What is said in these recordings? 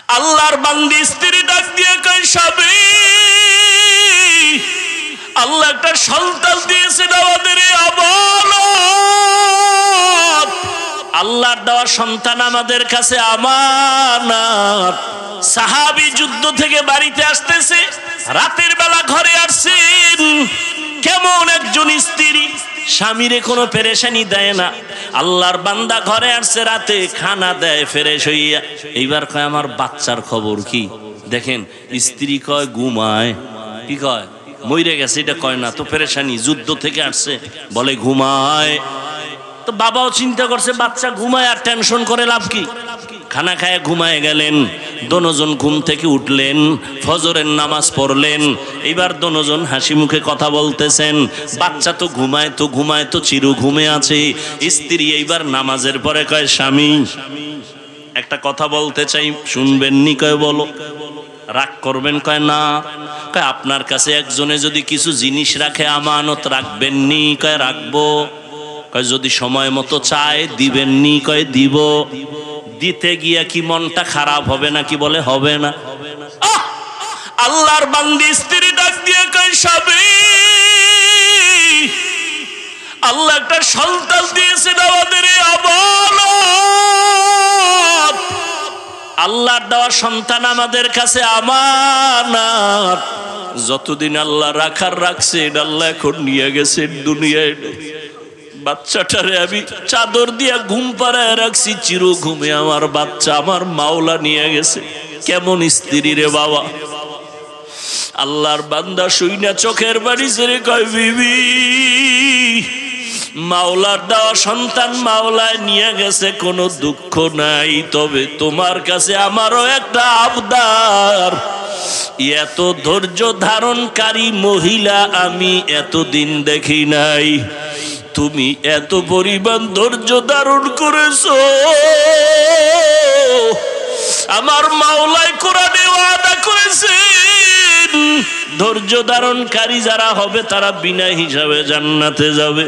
আল্লাহর বান্দি স্ত্রী ডাক দিয়ে কয় স্বামী, আল্লাহ একটা সন্তান দিয়েছেন আমাদের আমানত। আল্লাহর দেওয়া সন্তান আমাদের কাছে আমানত। সাহাবী যুদ্ধ থেকে বাড়িতে আসতেছে, রাতের বেলা ঘরে আসছেন। কেমন একজন স্ত্রী, স্বামীরে কোনো পেরেশানি দেয় না। আল্লাহর বান্দা ঘরে আসছে, রাতে খানা দেয় ফ্রেশ হইয়া। এইবার কয় আমার বাচ্চার খবর কি? দেখেন, স্ত্রী কয় ঘুমায়। কি কয়? মইরে গেছে এটা কয় না তো, পেরেশানি, যুদ্ধ থেকে আসছে বলে ঘুমায়। তো বাবাও চিন্তা করছে বাচ্চা ঘুমায়, আর টেনশন করে লাভ কি? খানা খায় ঘুমায় গেলেন। দোনোজন ঘুম থেকে উঠলেন, ফজরের নামাজ পড়লেন। এইবার দোনোজন হাসি মুখে কথা বলতেছেন। বাচ্চা তো ঘুমায় তো চিরু ঘুমে আছে। স্ত্রী এইবার নামাজের পরে কয় স্বামী, একটা কথা বলতে চাই, শুনবেন নি? কয় বলো। রাগ করবেন? কয় না। কয় আপনার কাছে একজনে যদি কিছু জিনিস রাখে আমানত রাখবেন নি? কয় রাখবো। কয় যদি সময় মতো চায় দিবেন নি? কয় দিব। দিতে গিয়া কি মনটা খারাপ হবে নাকি? বলে হবে না। আল্লাহর বান্দি স্ত্রী ডাক দিয়ে কয় স্বামী, আল্লাহ একটা সন্তান দিয়েছেন আমাদের আমানত। আল্লাহর দেওয়া সন্তান আমাদের কাছে আমানত। যতদিন আল্লাহ রাখার রাখছেন, আল্লাহ এখন নিয়ে গেছেন দুনিয়ায়। বাচ্চাটারে আমি চাদর দিয়া ঘুম পাড়ায় রাখছি, চিরু ঘুমে আমার বাচ্চা আমার মাওলা নিয়ে গেছে। কেমন স্ত্রী রে বাবা! আল্লাহর বান্দা শুইনা চোখের বাড়ি ছেড়ে কয় বিবি, মাওলার দেওয়া সন্তান মাওলায় নিয়ে গেছে, কোনো দুঃখ নাই। তবে তোমার কাছে আমারও একটা আবদার, এত ধৈর্য ধারণকারী মহিলা আমি এতদিন দেখি নাই। তুমি এত পরিমাণ ধৈর্য ধারণ করেছো। আমার মাওলাই কোরআনে ওয়াদা করেছেন, ধৈর্য ধারণকারী যারা হবে তারা বিনা হিসাবে জান্নাতে যাবে।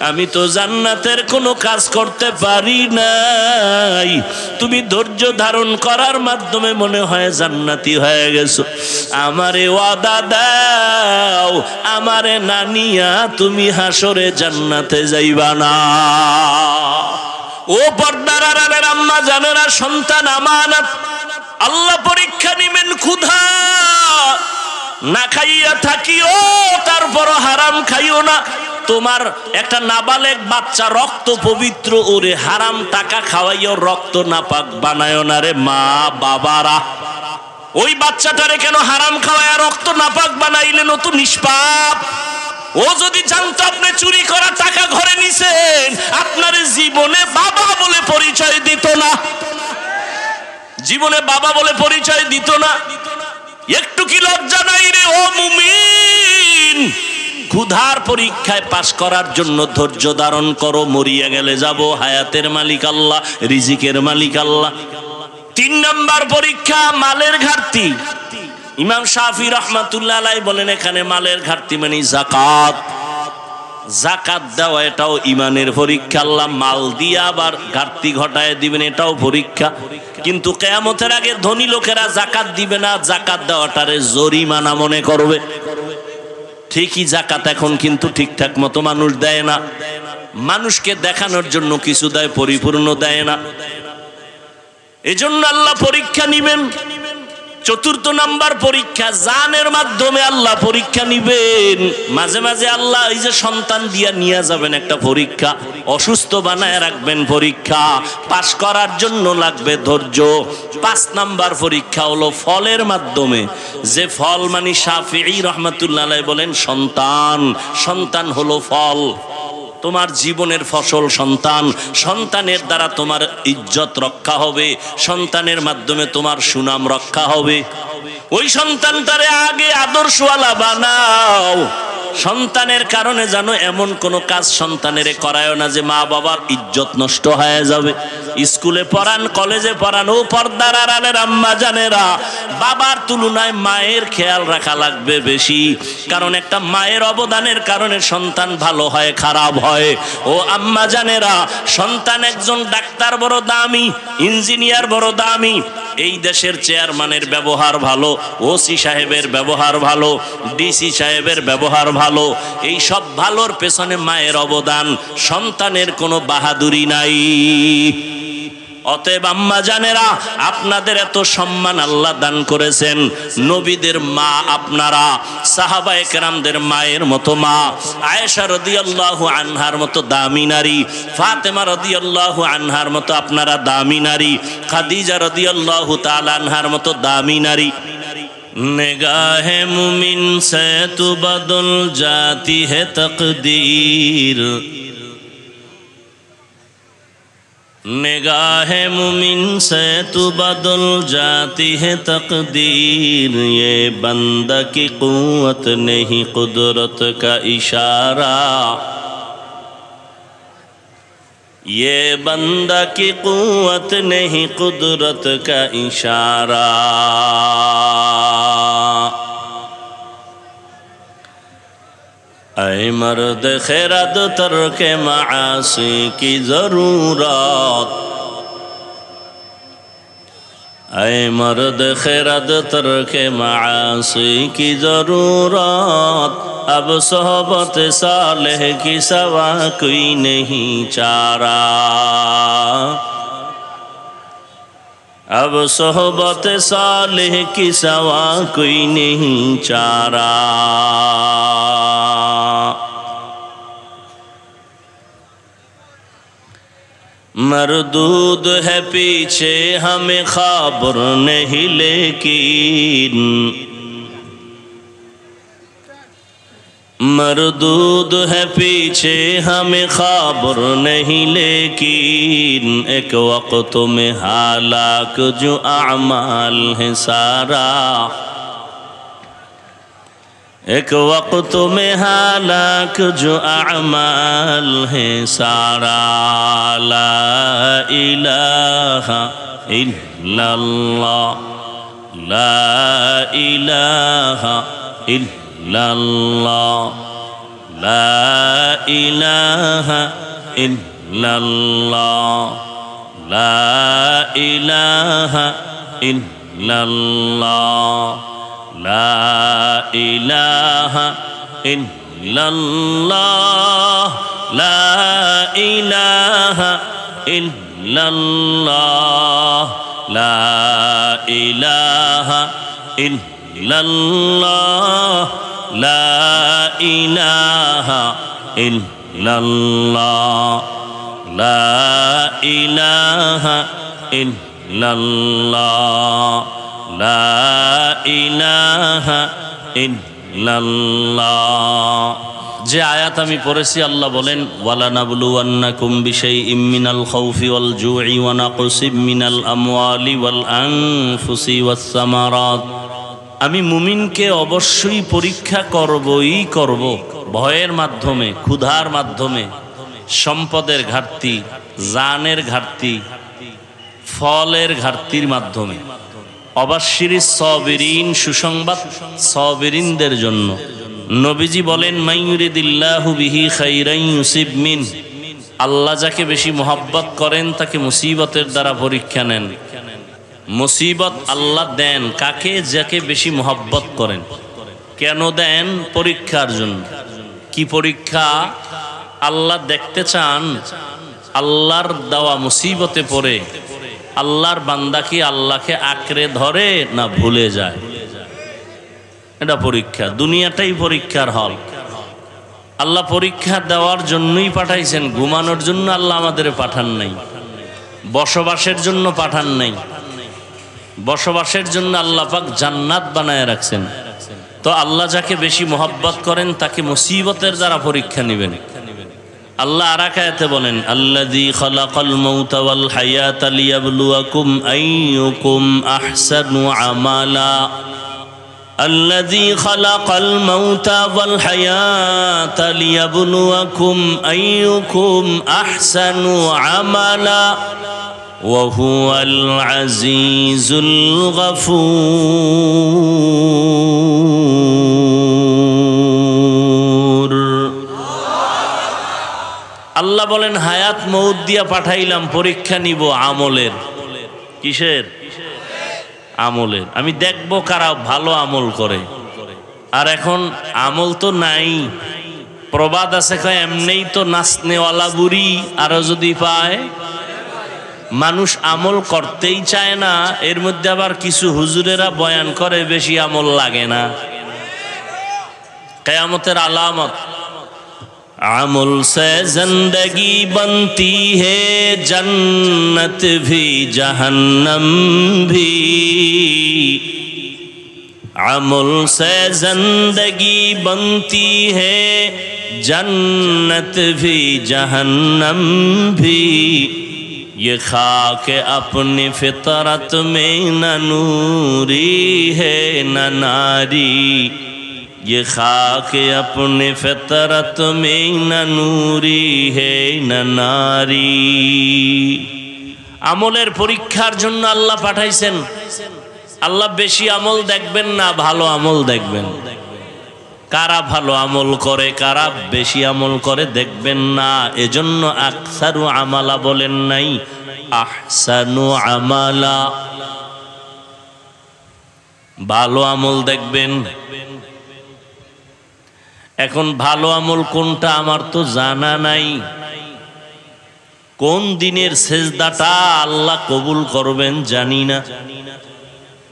আমি তো জান্নাতের কোনো কাজ করতে পারি নাই, তুমি ধৈর্য ধারণ করার মাধ্যমে মনে হয় জান্নাতি হয়ে গেছো। আমারে ওয়াদা দাও, আমারে না নিয়া তুমি হাসরে জান্নাতে যাইবা না। ও পর্দার আড়ালের আম্মা জানেরা, সন্তান আমানত। আল্লাহ পরীক্ষা নিবেন। ক্ষুধা না খাইয়া থাকিও, তারপরও হারাম খাইও না। তোমার একটা নাবালেগ বাচ্চা রক্ত পবিত্র, ওরে হারাম টাকা খাওয়াইও রক্ত নাপাক বানায়ও না রে মা বাবারা। ওই বাচ্চাটারে কেন হারাম খাওয়াইয়া রক্ত নাপাক বানাইলেন? ও তো নিষ্পাপ। ও যদি জানতো আপনি চুরি করা টাকা ঘরে নিছেন, আপনার জীবনে বাবা বলে পরিচয় দিত না। জীবনে বাবা বলে পরিচয় দিত না। একটু কি লজ্জা নাই রে ও মুমিন? ক্ষুধার পরীক্ষায় পাশ করার জন্য ধৈর্য ধারণ করো। মরিয়া গেলে যাব, হায়াতের মালিক আল্লাহ, রিজিকের মালিক আল্লাহ। 3 নাম্বার পরীক্ষা মালের ঘাটতি। ইমাম শাফি রহমাতুল্লাহ আলাইহি বলেন, এখানে মালের ঘাটতি মানে যাকাত। যাকাত দেওয়া এটাও ইমানের পরীক্ষা। আল্লাহ মাল দিয়ে আবার ঘাটতি ঘটায় দিবেন, এটাও পরীক্ষা। কিন্তু কিয়ামতের আগে ধনী লোকেরা যাকাত দিবে না, যাকাত দেওয়াটারে জরিমানা মনে করবে। ঠিকই যাকাত এখন কিন্তু ঠিকঠাক মতো মানুষ দেয় না। মানুষকে দেখানোর জন্য কিছু দেয়, পরিপূর্ণ দেয় না। এজন্য আল্লাহ পরীক্ষা নিবেন। 4র্থ নাম্বার পরীক্ষা, জানের মাধ্যমে আল্লাহ পরীক্ষা নিবেন। মাঝে মাঝে আল্লাহ এই যে সন্তান দিয়া নিয়ে যাবেন, একটা পরীক্ষা। অসুস্থ বানায় রাখবেন, পরীক্ষা। পাস করার জন্য লাগবে ধৈর্য। 5 নাম্বার পরীক্ষা হলো ফলের মাধ্যমে। যে ফল মানে শাফিঈ রহমাতুল্লাহ আলাইহি বলেন সন্তান। সন্তান হলো ফল, তোমার জীবনের ফসল সন্তান। সন্তানের দ্বারা তোমার ইজ্জত রক্ষা হবে, সন্তানের মাধ্যমে তোমার সুনাম রক্ষা হবে। ওই সন্তানটারে আগে আদর্শওয়ালা বানাও, সন্তানের কারণে যেন এমন কোনো কাজ সন্তানের করায় না যে মা বাবার ইজ্জত নষ্ট হয়ে যাবে। স্কুলে পড়ান, কলেজে পড়ান, ও পর্দার আড়ালের আম্মা জানেরা, বাবার তুলনায় মায়ের খেয়াল রাখা লাগবে বেশি। কারণ একটা মায়ের অবদানের কারণে সন্তান ভালো হয়, খারাপ হয়। ও আম্মা জানেরা, সন্তান একজন ডাক্তার বড় দামি, ইঞ্জিনিয়ার বড় দামি, এই দেশের চেয়ারম্যানের ব্যবহার ভালো, ওসি সাহেবের ব্যবহার ভালো, ডিসি সাহেবের ব্যবহার ভালো, এই সব ভালোর পেছনে মায়ের অবদান, সন্তানের কোনো বাহাদুরি নাই। অতএব আম্মা জানেরা, আপনাদের এত সম্মান আল্লাহ দান করেছেন। নবীদের মা আপনারা, সাহাবায়ে কেরামদের মায়ের মতো মা, আয়েশা রাদিয়াল্লাহু আনহার মতো দামি নারী, ফাতেমা রাদিয়াল্লাহু আনহার মতো আপনারা দামি নারী, খাদিজা রাদিয়াল্লাহু তাআলা আনহার মতো দামি নারী। নিগাহে মুমিন সে তু বদল জাতি হে তকদীর, निगाहे मुमिन से तू बदल जाती है तकदीर, ये बंदा की कुव्वत नहीं कुदरत का इशारा, ये बंदा की कुव्वत नहीं कुदरत का इशारा। ऐ मर्द खैरत तर्क मासी की जरूरत, ऐ मर्द खैरत तर्क मासी की जरूरत, अब सोहबत सालेह की सवा कोई नहीं चारा, अब सोहबत सालेह की सवा कोई नहीं चारा। मरदूद है पीछे हमें खबर नहीं, लेकिन मरदूद है पीछे हमें खबर नहीं, लेकिन एक वक्त में हालाक जो अमाल है सारा, एक वक्त में हालाक जो अमाल है सारा। ला इलाहा इल्लल्लाह, ला इलाहा इल्लल्लाह, ला इलाहा इल्लल्लाह, ला इलाहा इल्लल्लाह, ला इलाहा इल्लल्लाह, ला इलाहा इल्लल्लाह, ला इलाहा इल्लल्लाह, ला इलाहा इल्लल्लाह, ला इलाहा इल्लल्लाह, ला ইলাহা ইল্লাল্লাহ। যে আয়াত আমি পড়েছি, আল্লাহ বলেন ওয়ালা নাবলুওয়ান্নাকুম বিশাইইম মিনাল খাউফি ওয়াল জুই ওয়া নাকসিম মিনাল আমওয়ালি ওয়াল আনফুসি ওয়াস সামারাত, আমি মুমিনকে অবশ্যই পরীক্ষা করবই করব, ভয়ের মাধ্যমে, ক্ষুধার মাধ্যমে, সম্পদের ঘাটতি, জানের ঘাটতি, ফলের ঘাটতির মাধ্যমে। অবাশশিরি সাবিরিন, সুসংবাদ সাবিরিনদের জন্য। নবীজি বলেন মাইয়ুরিদিল্লাহু বিহি খাইরান ইউসিব মিন, আল্লাহ যাকে বেশি মোহাব্বত করেন তাকে মুসিবতের দ্বারা পরীক্ষা নেন। মুসিবত আল্লাহ দেন কাকে? যাকে বেশি মোহাব্বত করেন। কেন দেন? পরীক্ষার জন্য। কি পরীক্ষা? আল্লাহ দেখতে চান আল্লাহর দেওয়া মুসিবতে পড়ে আল্লাহর বান্দা কি আল্লাহকে আঁকড়ে ধরে না ভুলে যায়। এটা পরীক্ষা, দুনিয়াটাই পরীক্ষার হল। আল্লাহ পরীক্ষা দেওয়ার জন্যই পাঠাইছেন, ঘুমানোর জন্য আল্লাহ আমাদের পাঠান নাই, বসবাসের জন্য পাঠান নাই। বসবাসের জন্য আল্লাহ পাক জান্নাত বানায় রাখছেন। তো আল্লাহ যাকে বেশি মোহাব্বত করেন তাকে মুসিবতের দ্বারা পরীক্ষা নেবেন। আল্লাহ আর এক আয়াতে বলেন আল্লাযী খালাকাল মাউতা ওয়াল হায়াতা লিয়াবলুয়াকুম আইয়ুকুম আহসানু আমালা, الذي خلق الموت والحياة ليبلوكم أيكم أحسن عملا وهو العزيز الغفور আল্লাহ বলেন হায়াত মউত দিয়া পাঠাইলাম পরীক্ষা নিব আমলের। কিসের? আমলের। আমি দেখব কারা ভালো আমল করে। আর এখন আমল তো নাই। প্রবাদ আছে কয় এমনেই তো নাচনেওয়ালা বুড়ি, আরো যদি পায়। মানুষ আমল করতেই চায় না, এর মধ্যে আবার কিছু হুজুরেরা বয়ান করে বেশি আমল লাগে না। কিয়ামতের আলামত আমল সে জিন্দগি বনতি হে জন্নত ভি জাহান্নম ভি আমল সে জিন্দগি বনতি হে জন্নত ভি জাহান্নম ভি ये खाक अपनी फितरत में न नूरी है न नारी ये खाक अपने फितरत में न नूरी है न नारी আমলের পরীক্ষার জন্য আল্লাহ পাঠাইছেন। আল্লাহ বেশি আমল দেখবেন না, ভালো আমল দেখবেন। কারা ভালো আমল করে কারা বেশি আমল করে দেখবেন না। এজন্য আকসারু আমালা বলেন নাই, আহসানু আমালা। ভালো আমল দেখবেন। এখন ভালো আমল কোনটা আমার তো জানা নাই। কোন দিনের সেজদাটা আল্লাহ কবুল করবেন জানি না।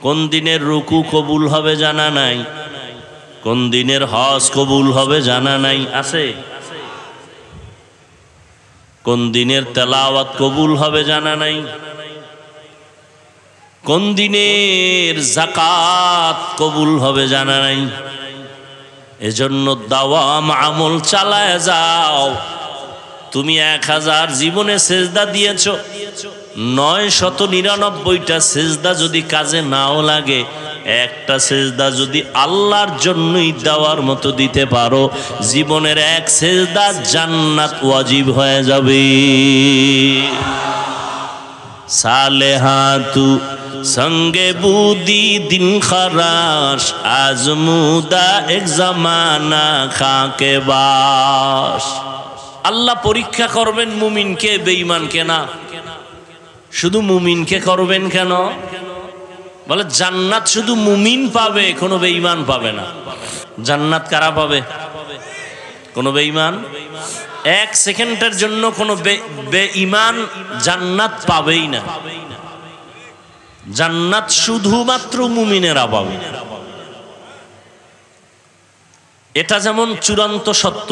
কোন দিনের রুকু কবুল হবে জানা নাই। কোন দিনের হজ কবুল হবে জানা নাই। আছে? কোন দিনের তেলাওয়াত কবুল হবে জানা নাই। কোন দিনের যাকাত কবুল হবে জানা নাই। এজন্য দাওয়াম আমল চালায় যাও। তুমি 1000 জীবনে সেজদা দিয়েছো, 999টা সেজদা যদি কাজে নাও লাগে, একটা সেজদা যদি আল্লাহর জন্যই দেওয়ার মতো দিতে পারো, জীবনের এক সেজদা জান্নাত ওয়াজিব হয়ে যাবে। সালেহাতু সঙ্গে বুদি দিন খরাশ আজমুদা এক জামানা খাকে বাস। আল্লাহ পরীক্ষা করবেন মুমিনকে, বেঈমানকে না। শুধু মুমিনকে করবেন কেন? বলে জান্নাত শুধু মুমিন পাবে, কোনো বেঈমান পাবে না। জান্নাত কারা পাবে? কোনো বেঈমান। 1 সেকেন্ডের জন্য কোনো বেঈমান জান্নাত পাবেই না। জান্নাত শুধুমাত্র মুমিনেরা পাবে। এটা যেমন চূড়ান্ত সত্য,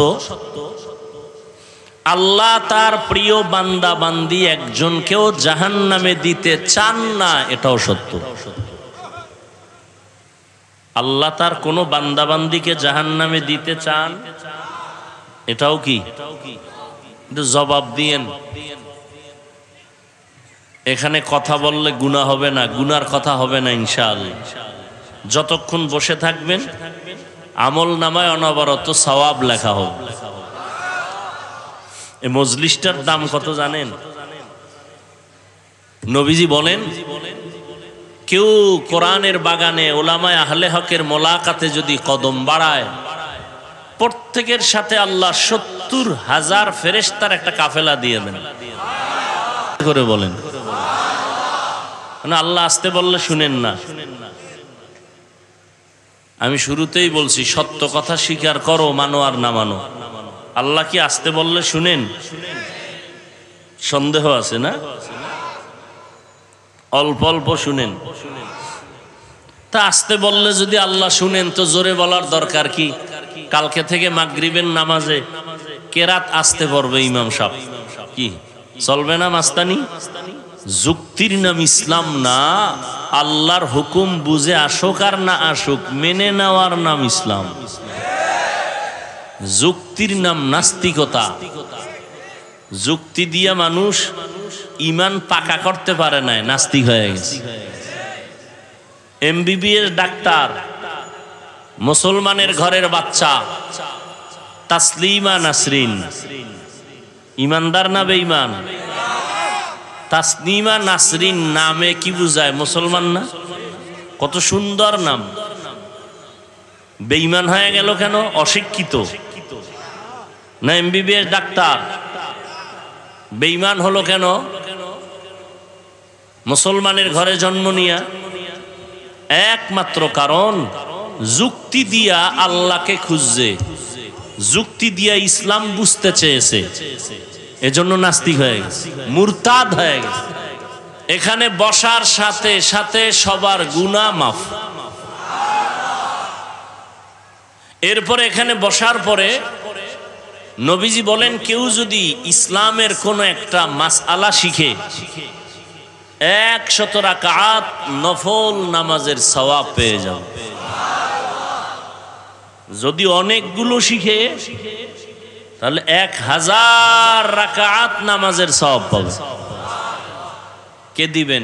আল্লাহ তার প্রিয় বান্দা বান্দি একজনকেও জাহান্নামে দিতে চান না, এটাও সত্য। আল্লাহ তার কোনো বান্দা বান্দিকে জাহান্নামে দিতে চান, এটাও কি? জবাব দিয়েন। এখানে কথা বললে গুনাহ হবে না, গুনার কথা হবে না ইনশাআল্লাহ। যতক্ষণ বসে থাকবেন আমল নামায় অনবরত সওয়াব লেখা হবে। এই মজলিসটার দাম কত জানেন? নবীজি বলেন, কেউ কোরআনের বাগানে ওলামায়ে আহলে হকের মোলাকাতে যদি কদম বাড়ায়, প্রত্যেকের সাথে আল্লাহ 70,000 ফেরেশতার একটা কাফেলা দিয়ে দেন। করে বলেন, আল্লাহ আসতে বললে শুনেন না। আমি শুরুতেই বলছি, সত্য কথা স্বীকার করো, মানো আর না মানো। আল্লাহ কি আসতে বললে শুনেন? সন্দেহ আছে না? অল্প অল্প শুনেন। তা আসতে বললে যদি আল্লাহ শুনেন, তো জোরে বলার দরকার কি? কালকে থেকে মাগরিবের নামাজে কেরাত আসতে পড়বে ইমাম সাহেব, কি চলবে না? মাস্তানি। যুক্তির নাম ইসলাম না। আল্লাহর হুকুম বুঝে আসুক আর না আসুক, মেনে নেওয়ার নাম ইসলাম। যুক্তির নাম নাস্তিকতা। যুক্তি দিয়া মানুষ ইমান পাকা করতে পারে না, নাস্তিক হয়ে গেছে। MBBS ডাক্তার মুসলমানের ঘরের বাচ্চা তাসলিমা নাসরিন ইমানদার না বেঈমান? তাসলিমা নাসরিন নামে কি বুঝায়? মুসলমান না? কত সুন্দর নাম। বেঈমান হয়ে গেল কেন? অশিক্ষিত না এমবিবিএস ডাক্তার? বেঈমান হলো কেন? মুসলমানের ঘরে জন্ম নিয়া একমাত্র কারণ যুক্তি দিয়া আল্লাহকে খুঁজছে, যুক্তি দিয়া ইসলাম বুঝতে চেয়েছে, এজন্য নাস্তিক হয়ে গেছে, মুরতাদ হয়ে গেছে। এখানে বসার সাথে সাথে সবার গুনাহ মাফ। এরপরে এখানে বসার পরে নবীজি বলেন, কেউ যদি ইসলামের কোন একটা মাসআলা শিখে 100 রাকাত নফল নামাজের সওয়াব পেয়ে যাবে। যদি অনেকগুলো শিখে তাহলে 1000 রাকাত নামাজের সওয়াব পাবে। কে দিবেন?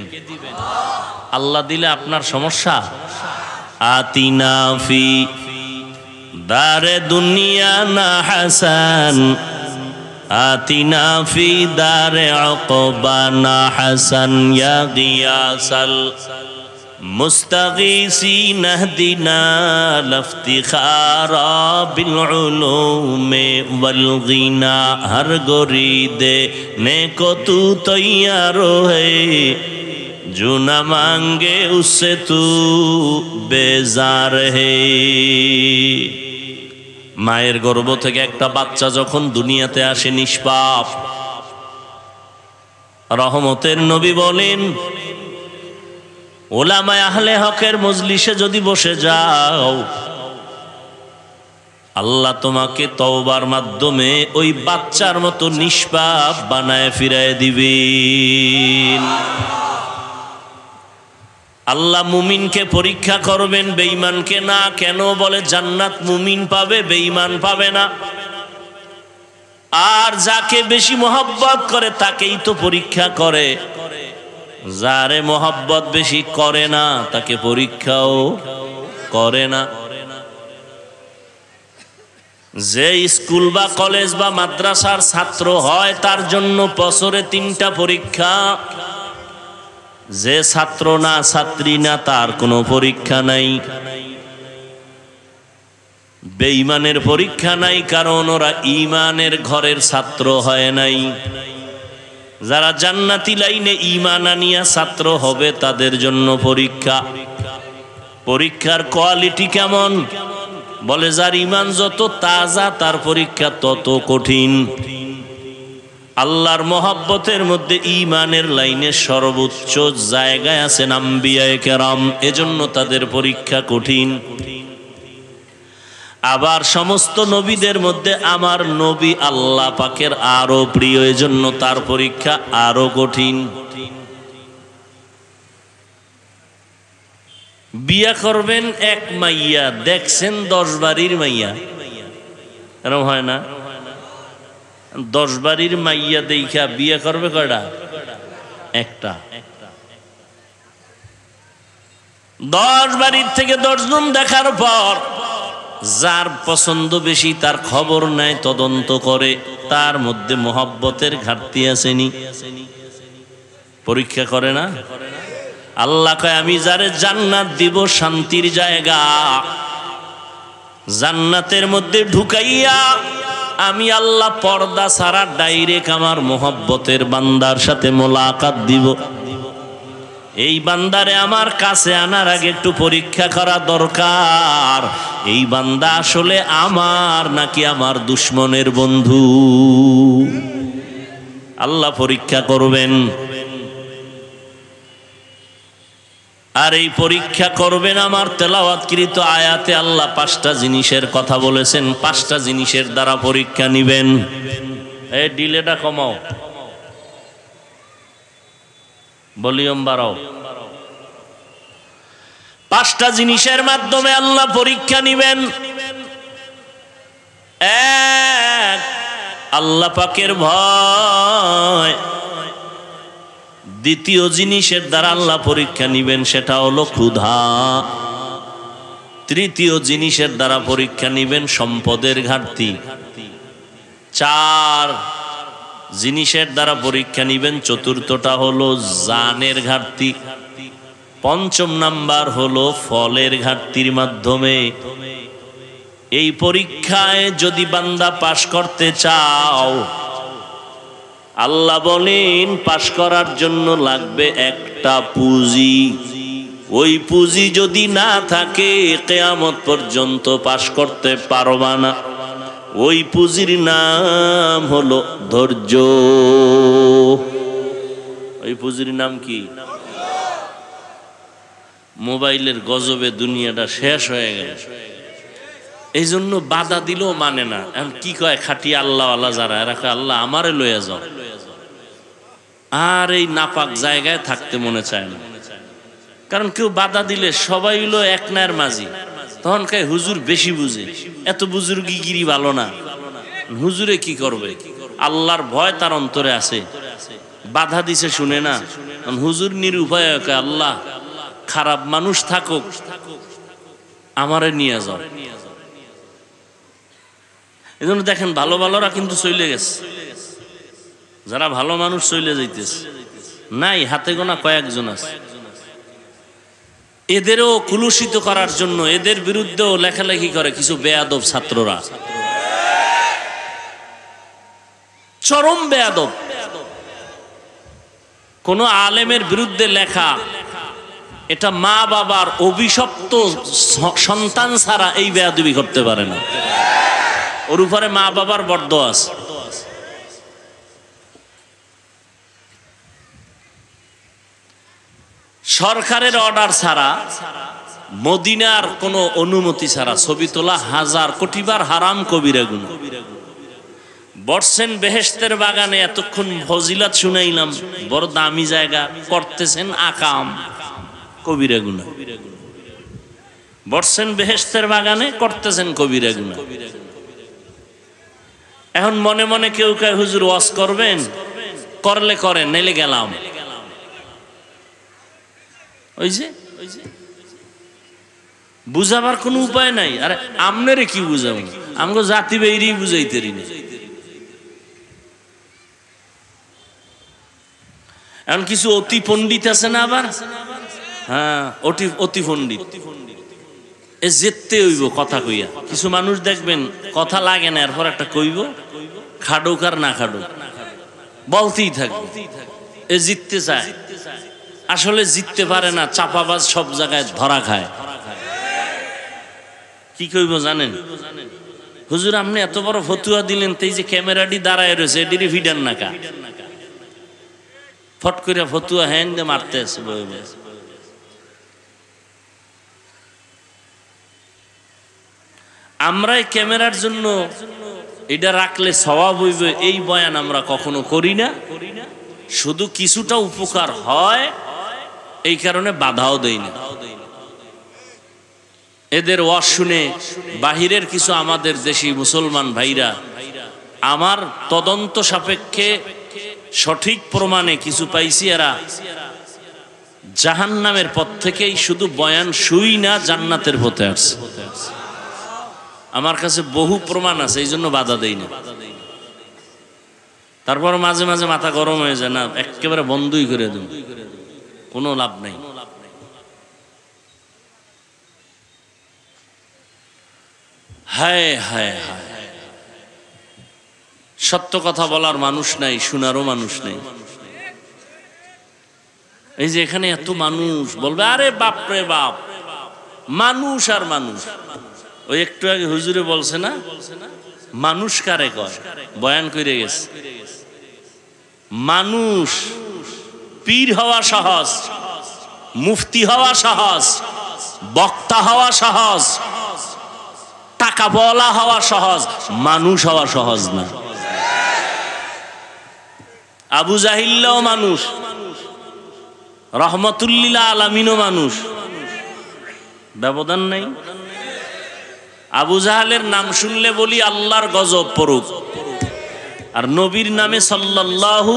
আল্লাহ দিলে আপনার সমস্যা? আতিনা ফি দারে দুনিয়া না হাসান, আতিনা ফি দারে উকবা না হাসান, ইয়া গিয়াসাল মুস্তাগীসিন ইহদিনা লফতিখারা বিল উলুমে ওয়াল গিনা, হর গরিদে নেকো তু তৈয়ার হে, जो न मांगे उससे तू बेजार है। মায়ের গর্ভ থেকে একটা বাচ্চা যখন দুনিয়াতে আসে নিষ্পাপ, রহমতের নবী বলেন, ওলামায়ে আহলে হকের মজলিসে যদি বসে যাও, আল্লাহ তোমাকে তওবার মাধ্যমে ওই বাচ্চার মতো নিষ্পাপ বানায় ফিরায় দিবেন। আল্লাহ মুমিনকে পরীক্ষা করবেন, বেঈমানকে না। কেন? বলে জান্নাত মুমিন পাবে, বেঈমান পাবে না। আর যাকে বেশি মহব্বত করে তাকেই তো পরীক্ষা করে, যারে মহব্বত বেশি করে না তাকে পরীক্ষাও করে না। যে স্কুল বা কলেজ বা মাদ্রাসার ছাত্র হয় তার জন্য বছরে 3টা পরীক্ষা। যে ছাত্র না ছাত্রী না তার কোনো পরীক্ষা নাই। বেঈমানের পরীক্ষা নাই, কারণ ওরা ঈমানের ঘরের ছাত্র হয় নাই। যারা জান্নাতি লাইনে ঈমান আনিয়া ছাত্র হবে তাদের জন্য পরীক্ষা। পরীক্ষার কোয়ালিটি কেমন? বলে যার ঈমান যত তাজা তার পরীক্ষা তত কঠিন। আল্লাহর মহব্বতের মধ্যে ঈমানের লাইনে সর্বোচ্চ জায়গায় আছেন আম্বিয়ায়ে কেরাম, এজন্য তাদের পরীক্ষা কঠিন। আবার সমস্ত নবীদের মধ্যে আমার নবী আল্লাহ পাকের আরো প্রিয়, এজন্য তার পরীক্ষা আরো কঠিন। বিয়া করবেন এক মাইয়া, দেখছেন 10 বাড়ির মাইয়া, এরকম হয় না? 10 বাড়ির মাইয়া দেখা বিয়ে করবে কয়টা? একটা। 10 বাড়ির থেকে 10 জন দেখার পর যার পছন্দ বেশি তার খবর নেয়, তদন্ত করে, তার মধ্যে মহব্বতের ঘাটতি আসেনি, পরীক্ষা করে না? আল্লাহ কয় আমি যারে জান্নাত দিব, শান্তির জায়গা, জান্নাতের মধ্যে ঢুকাইয়া আমি আল্লাহ পর্দা ছাড়া ডাইরেক্ট আমার মহব্বতের বান্দার সাথে মোলাকাত দিব। এই বান্দারে আমার কাছে আনার আগে একটু পরীক্ষা করা দরকার, এই বান্দা আসলে আমার নাকি আমার দুশ্মনের বন্ধু। আল্লাহ পরীক্ষা করবেন। আর এই পরীক্ষা করবেন আমার তেলাওয়াতকৃত আয়াতে আল্লাহ 5টা জিনিসের কথা বলেছেন। 5টা জিনিসের দ্বারা পরীক্ষা নিবেন। এই ডিলেটা কমাও, ভলিউম বাড়াও। 5টা জিনিসের মাধ্যমে আল্লাহ পরীক্ষা নিবেন। 1, আল্লাহ পাকের ভয়। 2য় জিনিসের দ্বারা আল্লাহ পরীক্ষা নিবেন, সেটা হলো ক্ষুধা। তৃতীয় জিনিসের দ্বারা পরীক্ষা নিবেন সম্পদের ঘাটতি। 4 জিনিসের দ্বারা পরীক্ষা নিবেন, চতুর্থটা হলো জানের ঘাটতি। 5ম নাম্বার হলো ফলের ঘাটতির মাধ্যমে। এই পরীক্ষায় যদি বান্দা পাশ করতে চাও, আল্লাহ বলেন পাশ করার জন্য লাগবে একটা পুঁজি। ওই পুঁজি যদি না থাকে কিয়ামত পর্যন্ত পাশ করতে পারবা না। ওই পুঁজির নাম হলো ধৈর্য। ওই পুঁজির নাম কি? মোবাইলের গজবে দুনিয়াটা শেষ হয়ে গেল। এই জন্য বাধা দিলেও মানে না। এখন কি কয় খাটিয়া আল্লাহ আল্লাহ যারা, এরা কয় আল্লাহ আমারে লইয়া যাও। আর এই নাপাক জায়গায় থাকতে মনে চায় না। কারণ কেউ বাধা দিলে সবাই হলো এক নায়ের মাঝি। তখন কয় হুজুর বেশি বুঝে, এত বুজুর্গিগিরি ভালো না। হুজুরে কি করবে? আল্লাহর ভয় তার অন্তরে আছে, বাধা দিছে শুনে না। হুজুর নিরুপায় কয় আল্লাহ খারাপ মানুষ থাকুক, আমারে নিয়ে যাও। এই জন্য দেখেন ভালো ভালোরা কিন্তু চলে গেছে। যারা ভালো মানুষ চলে যাইতেছে নাই, হাতে গোনা কয়েকজন আছে। এদেরও কুলুষিত করার জন্য এদের বিরুদ্ধেও লেখালেখি করে কিছু বেয়াদব ছাত্ররা, চরম বেয়াদব। কোন আলেমের বিরুদ্ধে লেখা, এটা মা বাবার অভিশপ্ত সন্তান ছাড়া এই বেয়াদবি করতে পারে না। ওর উপরে মা বাবার বরদোয়া আছে। সরকারের অর্ডার ছাড়া, মদিনার কোনো অনুমতি ছাড়া ছবি তোলা 1000 কোটিবার হারাম, কবিরা গুনাহ। বসছেন বেহেশতের বাগানে, এতক্ষণ ফজিলত শুনাইলাম, বড় দামি জায়গা, করতেছেন আকাম, কবিরা গুনাহ। বসছেন বেহেশতের বাগানে, করতেছেন কবিরা গুনাহ। এখন মনে মনে কেউ কয় হুজুর ওয়াজ করবেন, করলে করেন, নাইলে গেলাম। ওই যে বুঝাবার কোনো উপায় নাই। আরে আমনেরে কি বুঝাবো? আমগো জাতি বেরি বুঝাইতে রিনি। এখন কিছু অতি পণ্ডিত আছে না আবার, হ্যাঁ অতি পণ্ডিত, এ যেতে হইব কথা কইয়া। কিছু মানুষ দেখবেন কথা লাগে না, এরপর একটা কইব, খাডুক আর না খাডুক বলতেই থাকবে। এ জিততে চায়, আসলে জিততে পারে না, চাপাবাজ সব জায়গায় ধরা খায়। কি কইব জানেন? হুজুর আপনি এত বড় ফতুয়া দিলেন, তো এই যে ক্যামেরাটি দাঁড়ায় রয়েছে এটির ভিডার নাকা, ফট করে ফতুয়া হ্যান দিয়ে মারতে আছে। আমরা এই ক্যামেরার জন্য এটা রাখলে সওয়াব হইবে এই বয়ান আমরা কখনো করি না। শুধু কিছুটা উপকার হয় এই কারণে বাধাও দেই না। এদের ওয়াজ শুনে বাহিরের কিছু আমাদের দেশি মুসলমান ভাইরা, আমার তদন্ত সাপেক্ষে সঠিক প্রমাণে কিছু পাইছি, এরা জাহান্নামের পথ থেকেই শুধু বয়ান শুই না জান্নাতের পথে আসছে। আমার কাছে বহু প্রমাণ আছে, এই জন্য বাধা দেই না। তারপর মাঝে মাঝে মাথা গরম হয়ে যায়, না একেবারে বন্ধই করে দেব, কোনো লাভ নাই। হায় হায় হায়, সত্য কথা বলার মানুষ নাই, শোনারও মানুষ নাই। এই যে এখানে এত মানুষ বলবে আরে বাপ রে বাপ, মানুষ আর মানুষ। ওই একটু আগে হুজুরে বলছে না, মানুষ কারে কয়, বয়ান করে গেছে। মানুষ, পীর হওয়া সহজ, মুফতি হওয়া সহজ, বক্তা হওয়া সহজ, টাকা বলা হওয়া সহজ, মানুষ হওয়া সহজ না। আবু জাহিল্লাও মানুষ, রহমতুল্লিল আলামিনও মানুষ, ব্যবধান নাই। আবু জাহালের নাম শুনলে বলি আল্লাহর গজব পড়ুক, আর নবীর নামে সাল্লাল্লাহু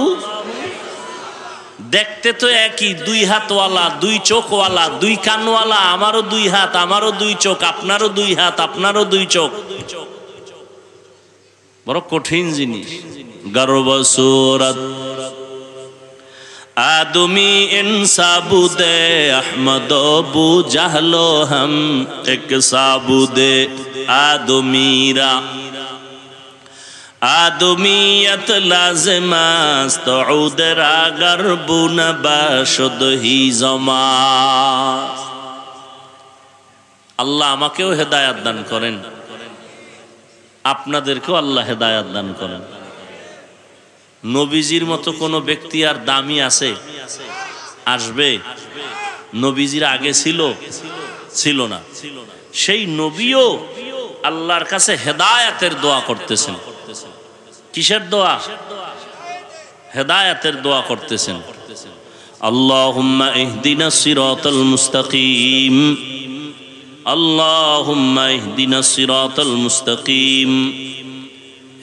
দেখতে তো একই, দুই হাতওয়ালা, দুই চোখওয়ালা, দুই কানওয়ালা, আমারও দুই হাত, আমারও দুই চোখ, আপনারও দুই হাত, আপনারও দুই চোখ। বড় কঠিন জিনিস। গর্ব সুরত आदमी इंसा बुदे अहमद बू जहलो हम एक साबुदे आदमीरा आदमीयत लाज़िमास्त उदरा गर्बुन बाशुद ही जमास। আল্লাহ আমাকেও হেদায়েত দান করেন, আপনাদেরকেও আল্লাহ হেদায়েত দান করেন। নবীজির মতো কোনো ব্যক্তি আর দামি আছে? আসবে? নবীজির আগে ছিল? ছিল না। সেই নবীও আল্লাহর কাছে হেদায়েতের দোয়া করতেছেন। কিসের দোয়া? হেদায়েতের দোয়া করতেছেন। আল্লাহুম্মা ইহদিনাস সিরাতাল মুস্তাকিম, আল্লাহুম্মা ইহদিনাস সিরাতাল মুস্তাকিম।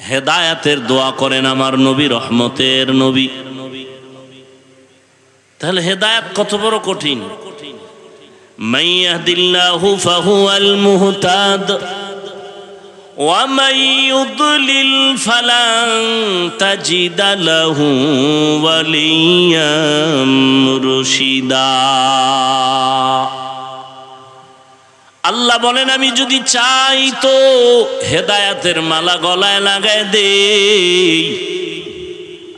হেদায়েতের দোয়া করেন আমার নবী, রহমতের নবী। তাহলে হেদায়েত কত বড় কঠিন। মান ইয়াহদিল্লাহু ফাহুয়াল মুহতাদ ওয়া মান ইউদ্লিল ফালান তাজিদা লাহু ওয়ালিয়াম মুরশিদা। আল্লাহ বলেন আমি যদি চাই তো হেদায়েতের মালা গলায় লাগায় দেই,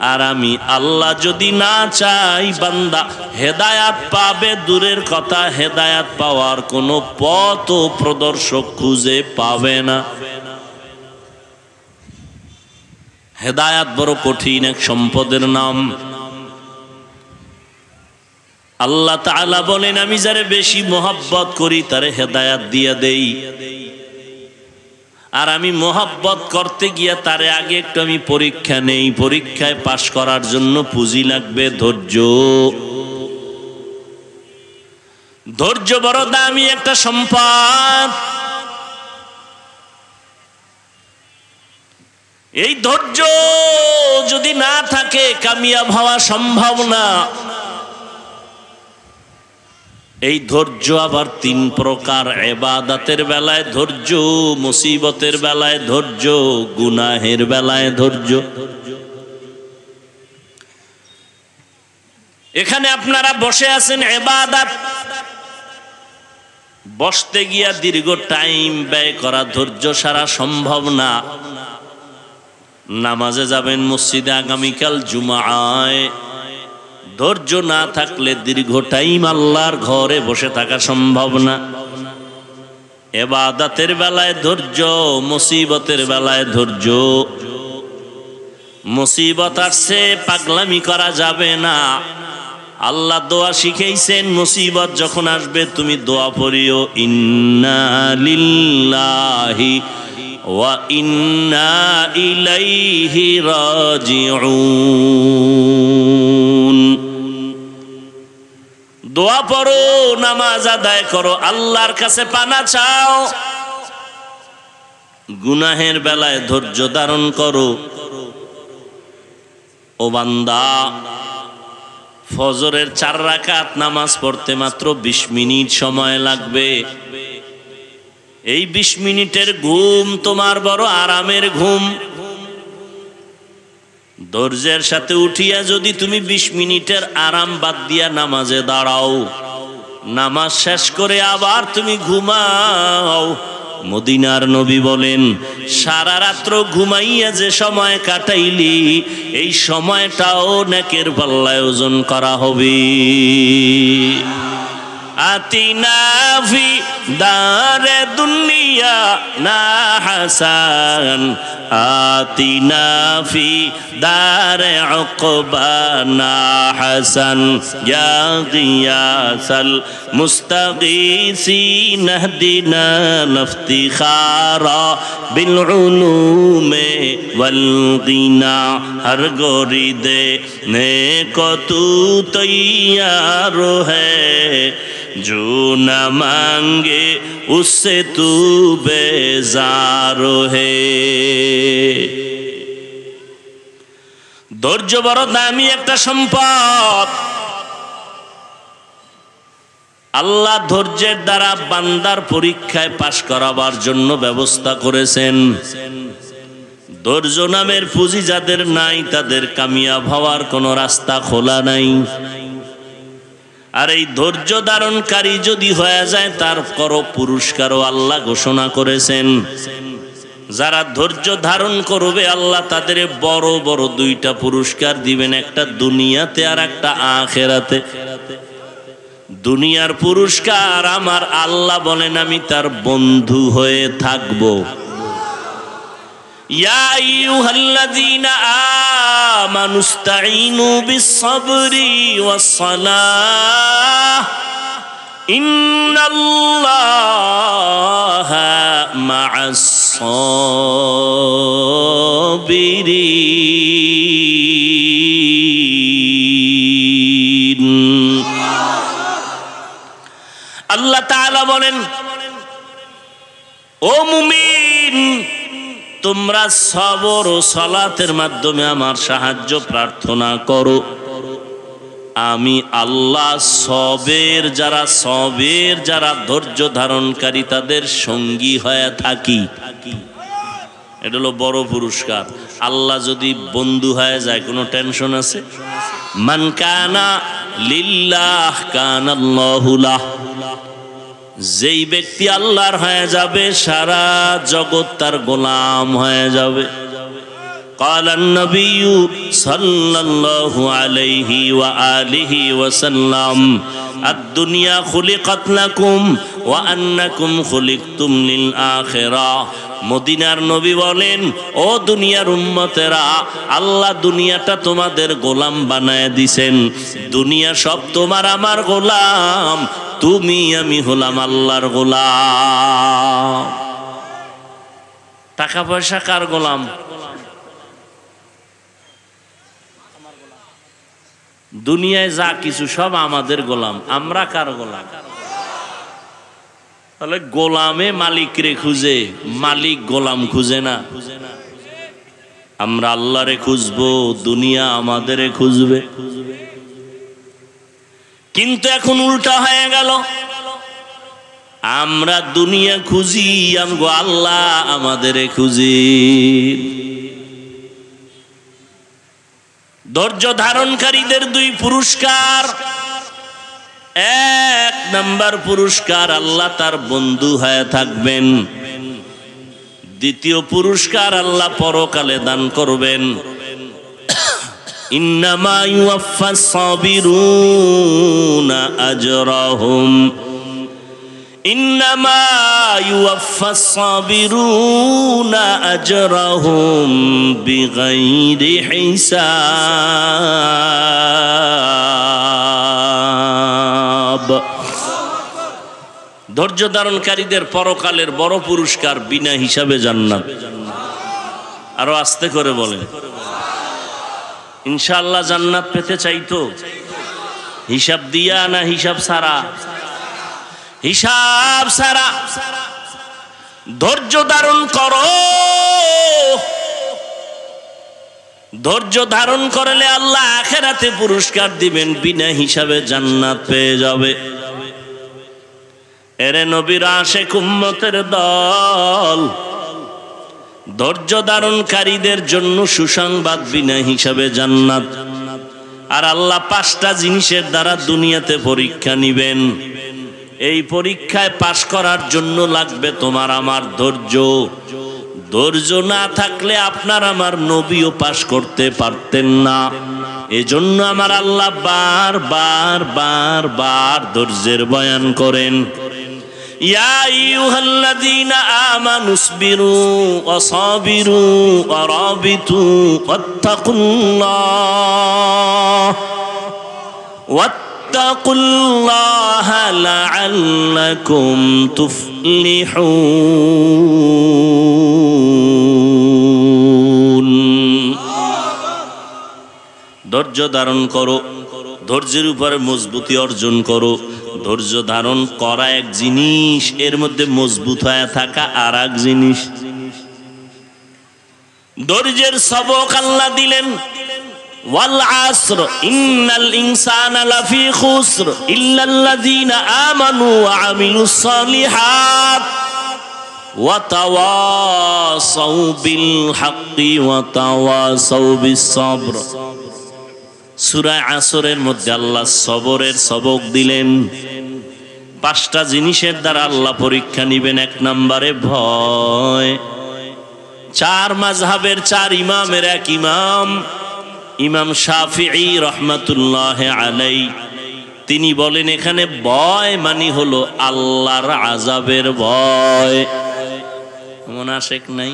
আর আমি আল্লাহ যদি না চাই বান্দা হেদায়েত পাবে দূরের কথা, হেদায়েত পাওয়ার কোনো পথ ও প্রদর্শক খুঁজে পাবে না। হেদায়েত বড় কঠিন এক সম্পদের নাম। আল্লাহ তাআলা বলেন আমি যারে বেশি মোহাব্বত করি তারে হেদায়েত দিয়া দেই, আর আমি মোহাব্বত করতে গিয়া তারে আগে একটু আমি পরীক্ষা নেই। পরীক্ষায় পাশ করার জন্য পুঁজি লাগবে ধৈর্য। ধৈর্য বড় দামি একটা সম্পদ। এই ধৈর্য যদি না থাকে কামিয়াব হওয়া সম্ভব না। এই ধৈর্য আবার তিন প্রকার। ইবাদতের বেলায় ধৈর্য, মুসিবতের বেলায় ধৈর্য, গুনাহের বেলায় ধৈর্য। এখানে আপনারা বসে আছেন ইবাদত, বসতে গিয়া দীর্ঘ টাইম ব্যয় করা ধৈর্য সারা সম্ভব না। নামাজে যাবেন মসজিদে আগামীকাল জুমায়, ধৈর্য না থাকলে দীর্ঘ টাইম আল্লাহর ঘরে বসে থাকা সম্ভব না। ইবাদতের বেলায় ধৈর্য, মুসিবতের বেলায় ধৈর্য। মুসিবত আসছে পাগলামি করা যাবে না। আল্লাহ দোয়া শিখাইছেন মুসিবত যখন আসবে তুমি দোয়া পড়িও, ইন্না লিল্লাহি ওয়া ইন্না ইলাইহি রাজিউন। দোয়া পড়ো, নামাজ আদায় করো, আল্লাহর কাছে পানা চাও। গুনাহের বেলায় ধৈর্য ধারণ করো। ও বান্দা, ফজরের 4 রাকাত নামাজ পড়তে মাত্র 20 মিনিট সময় লাগবে। এই 20 মিনিটের ঘুম তোমার বড় আরামের ঘুম। ধৈর্যের সাথে উঠিয়া যদি তুমি 20 মিনিটের আরাম বাদ দিয়া নামাজে দাঁড়াও, নামাজ শেষ করে আবার তুমি ঘুমাও, মদিনার নবী বলেন সারা রাত্র ঘুমাইয়া যে সময় কাটাইলি এই সময়টাও নেকের পাল্লায় ওজন করা হবে। আতিনা ফি দারে দুনিয়া না হাসান, আতিনা ফি দারে উকবা না হাসান, ইয়া গিয়াসাল মুস্তাগীসিন ইহদিনা লিফতিখারা বিল উলুমে ওয়াল গিনা। হর গরিদে নেকো তু তৈয়ার হ্যায়, जो न मांगे उससे तू बेजार है। ধৈর্য বড় দামি একটা সম্পদ। আল্লাহ ধৈর্যের দ্বারা বান্দার পরীক্ষায় পাশ করাবার জন্য ব্যবস্থা করেছেন। ধৈর্য নামের পুঁজি যাদের নাই তাদের কামিয়াব হওয়ার কোনো রাস্তা খোলা নাই। আর এই ধৈর্য ধারণকারী যদি হয়ে যায় তার করো পুরস্কারও আল্লাহ ঘোষণা করেছেন। যারা ধৈর্য ধারণ করবে আল্লাহ তাদের বড় বড় দুইটা পুরস্কার দিবেন, একটা দুনিয়াতে আর একটা আখিরাতে। দুনিয়ার পুরস্কার আমার আল্লাহ বলেন আমি তার বন্ধু হয়ে থাকব। ইয়া আইয়ুহাল্লাযীনা আমানুস্তাঈনু বিস-সাবরি ওয়াস-সালাহ ইন্নাল্লাহা মা'আস-সাবিরিন। আল্লাহ তাআলা বলেন, ও মুমিন, তোমরা সবর ও সালাতের মাধ্যমে আমার সাহায্য প্রার্থনা করো। আমি আল্লাহ সবের যারা ধৈর্য ধারণকারী তাদের সঙ্গী হয়ে থাকি। এটা হলো বড় পুরস্কার। আল্লাহ যদি বন্ধু হয়ে যায় কোনো টেনশন আছে? মান কানা লিল্লাহ কানাল্লাহু লাহ। যেই ব্যক্তি আল্লাহর হয়ে যাবে সারা জগৎ তার গোলাম হয়ে যাবে। قال النبي صلى الله عليه وآله وسلم الدنيا خلقت لكم وأنكم خلقتم للآخرة। মদিনার নবী বলেন, ও দুনিয়ার উম্মতেরা, আল্লাহ দুনিয়াটা তোমাদের গোলাম বানায় দিছেন। দুনিয়া সব তোমার আমার গোলাম, তুমি আমি হলাম আল্লাহর গোলাম। টাকা পয়সা কার গোলাম? দুনিয়ায় যা কিছু সব আমাদের গোলাম, আমরা কার গোলাম? তাহলে গোলামে মালিকরে খুঁজে, মালিক গোলাম খুঁজে না। আমরা আল্লাহরে খুঁজবো, দুনিয়া আমাদেরে খুঁজবে। কিন্তু এখন উল্টা হয়ে গেল, আমরা দুনিয়া খুঁজি, আমগো আল্লাহ আমাদেরে খুঁজি। ধৈর্য ধারণকারীদের দুই পুরস্কার। এক নাম্বার পুরস্কার, আল্লাহ তার বন্ধু হয়ে থাকবেন। দ্বিতীয় পুরস্কার আল্লাহ পরকালে দান করবেন। ইন্নামা ইউওয়াফাস সাবিরুনা আজরাহুম ইন্নামা ইউওয়াফাস সাবিরুনা আজরাহুম বিগাইরি হিসাব। ধৈর্য ধারণকারীদের পরকালের বড় পুরস্কার বিনা হিসাবে জান্নাত। আরো আস্তে করে বলেন, ইনশাআল্লাহ জান্নাত পেতে চাইতো হিসাব দিয়া না হিসাব ছাড়া? হিসাব ছাড়া। ধৈর্য ধারণ করো, ধৈর্য ধারণ করলে আল্লাহ আখিরাতে পুরস্কার দিবেন, বিনা হিসাবে জান্নাত পেয়ে যাবে। এরে নবীর আশিক উম্মতের দল, ধৈর্য ধারণকারীদের জন্য সুসংবাদ, বিনা হিসাবে জান্নাত। আর আল্লাহ 5টা জিনিসের দ্বারা দুনিয়াতে পরীক্ষা নিবেন। এই পরীক্ষায় পাশ করার জন্য লাগবে তোমার আমার ধৈর্য। ধৈর্য না থাকলে আপনার আমার নবীও পাশ করতে পারতেন না। এজন্য আমার আল্লাহ বার বার ধৈর্যের বয়ান করেন। ইয়া আইয়ুহাল্লাযীনা আমানুসবিরু ওয়াসাবিরু ওয়ারাবিতু ওয়াত্তাকুল্লাহা লাআল্লাকুম তুফলিহুন। ধৈর্য ধারণ করো, ধৈর্যের উপরে মজবুতি অর্জন করো। ধৈর্য ধারণ করা এক জিনিস, এর মধ্যে মজবুত হয়ে থাকা আর এক জিনিস। ধৈর্যের সবক আল্লাহ দিলেন, ওয়াল আসর ইন্নাল ইনসানা লাফি খুসর ইল্লাল্লাযীনা আমানু ওয়া আমিলুস সালিহাত ওয়া তাওয়াসাউ বিল হাক্কি ওয়া তাওয়াসাউ বিস সাবর। সূরা আসরের মধ্যে আল্লাহ সবরের সবক দিলেন। 5টা জিনিসের দ্বারা আল্লাহ পরীক্ষা নিবেন। 1 নম্বরে ভয়। 4 মাযহাবের 4 ইমামের এক ইমাম, ইমাম শাফিঈ রহমাতুল্লাহ আলাইহি, তিনি বলেন এখানে ভয় মানে হলো আল্লাহর আযাবের ভয়। মন আশেক নাই?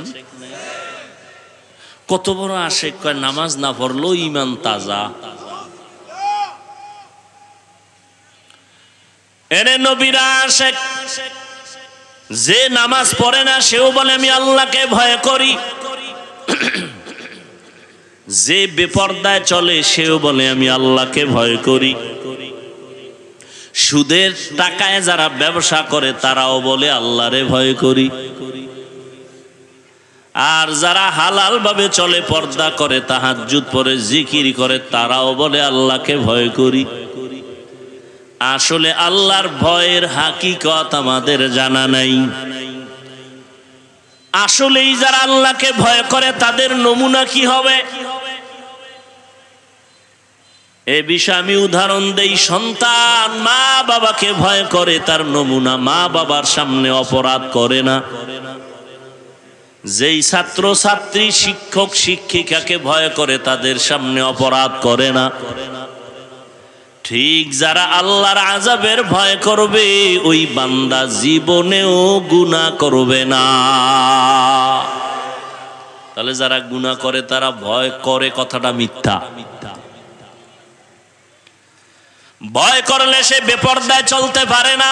কত বড় আশেক, কয় নামাজ না পড়লেও ঈমান তাজা। এরে নবীরা আশেক, যে নামাজ পড়ে না সেও বলে আমি আল্লাহকে ভয় করি, যে বেপরদায় চলে সেও বলে আমি আল্লাহকে ভয় করি, সুদের টাকায় যারা ব্যবসা করে তারাও বলে আল্লাহরে ভয় করি, আর যারা হালাল ভাবে চলে, পর্দা করে, তাহাজ্জুদ পড়ে, জিকির করে, তারাও বলে আল্লাহকে ভয় করি। আসলে আল্লাহর ভয়ের হাকিকত আমাদের জানা নাই। আসলেই যারা আল্লাহকে ভয় করে তাদের নমুনা কি হবে এ বিষয়ে আমি উদাহরণ দেই। সন্তান মা বাবাকে ভয় করে, তার নমুনা মা বাবার সামনে অপরাধ করে না। যেই ছাত্র ছাত্রী শিক্ষক শিক্ষিকাকে ভয় করে তাদের সামনে অপরাধ করে না। ঠিক যারা আল্লাহর আযাবের ভয় করবে ওই বান্দা জীবনেও গুনাহ করবে না। তাহলে যারা গুনাহ করে তারা ভয় করে, কথাটা মিথ্যা। ভয় করলে সে বেপরদায় চলতে পারে না।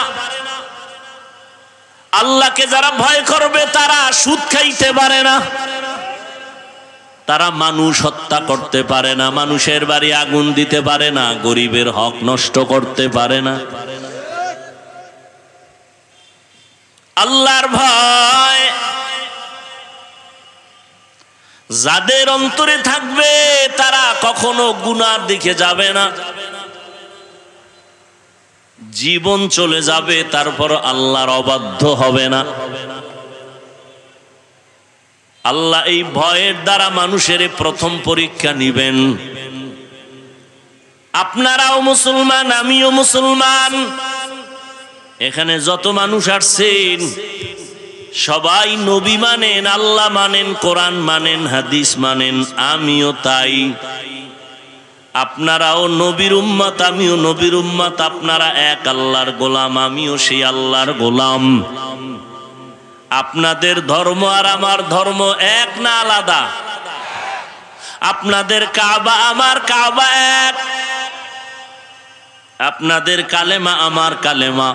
আল্লাহকে যারা ভয় করবে তারা সুদ খাইতে পারে না, তারা মানুষ হত্যা করতে পারে না, মানুষের বাড়ি আগুন দিতে পারে না, গরিবের হক নষ্ট করতে পারে না। আল্লাহর ভয় যাদের অন্তরে থাকবে তারা কখনো গুনার দিকে যাবে না। জীবন চলে যাবে তারপর আল্লাহর অবাধ্য হবে না। আল্লাহ এই ভয়ের দ্বারা মানুষের প্রথম পরীক্ষা নিবেন। আপনারাও মুসলমান, আমিও মুসলমান, এখানে যত মানুষ আসছেন সবাই নবী মানেন, আল্লাহ মানেন, কোরআন মানেন, হাদিস মানেন, আমিও তাই। আপনারাও নবীর উম্মত, আমিও নবীর উম্মত। আপনারা এক আল্লাহর গোলাম, আমিও সেই আল্লাহর গোলাম। আপনাদের ধর্ম আর আমার ধর্ম এক না আলাদা? আপনাদের কাবা আমার কাবা এক, আপনাদের কালেমা আমার কালেমা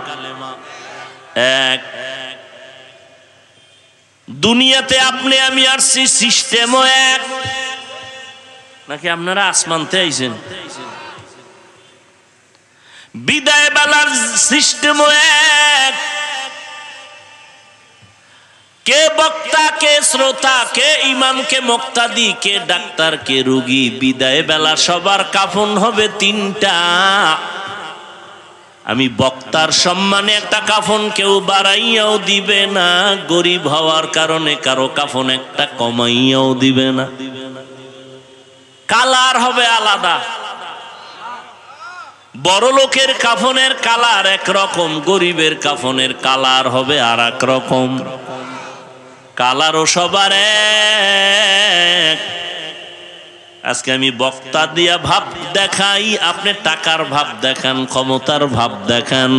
এক। দুনিয়াতে আপনি আমি আসছি, সিস্টেমও এক। নাকি আপনারা আসমানতে আইছেন? বিদায় বেলার সিস্টেমও এক। কে বক্তা, কে শ্রোতা, কে ইমাম, কে মুক্তাদি, কে ডাক্তার, কে রোগী। বিদায় বেলা সবার কাফন হবে 3টা। আমি বক্তার সম্মানে একটা কাফন কেউ বাড়াইয়াও দিবে না, গরিব হওয়ার কারণে কারো কাফন একটা কমাইয়াও দিবে না। কালার হবে আলাদা। বড় লোকের কাফনের কালার একরকম, গরিবের কাফনের কালার হবে আর এক রকম। কালারও সবার এক। আজকে আমি বক্তা দিয়া ভাব দেখাই, আপনি টাকার ভাব দেখান, ক্ষমতার ভাব দেখান,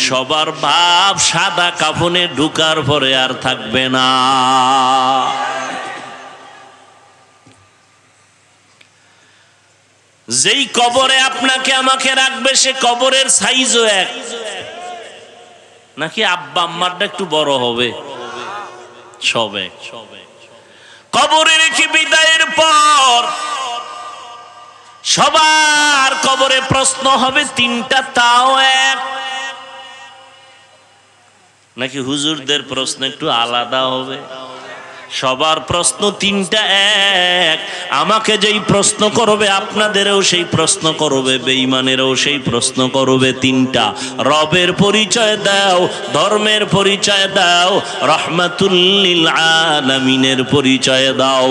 সবার ভাব সাদা কাফনে ঢুকার পরে আর থাকবে না। যেই কবরে আপনাকে আমাকে রাখবে সে কবরের সাইজও এক। নাকি আব্বা আম্মারটা একটু বড় হবে? সব এক। কবরে রেখে বিদায়ের পর সবার কবরে প্রশ্ন হবে 3টা, তাও এক। নাকি হুজুরদের প্রশ্ন একটু আলাদা হবে? সবার প্রশ্ন তিনটা এক। আমাকে যেই প্রশ্ন করবে আপনাদেরও সেই প্রশ্ন করবে, বেঈমানেরও সেই প্রশ্ন করবে। তিনটা, রবের পরিচয় দাও, ধর্মের পরিচয় দাও, রাহমাতুল লিল আলামিনের পরিচয় দাও।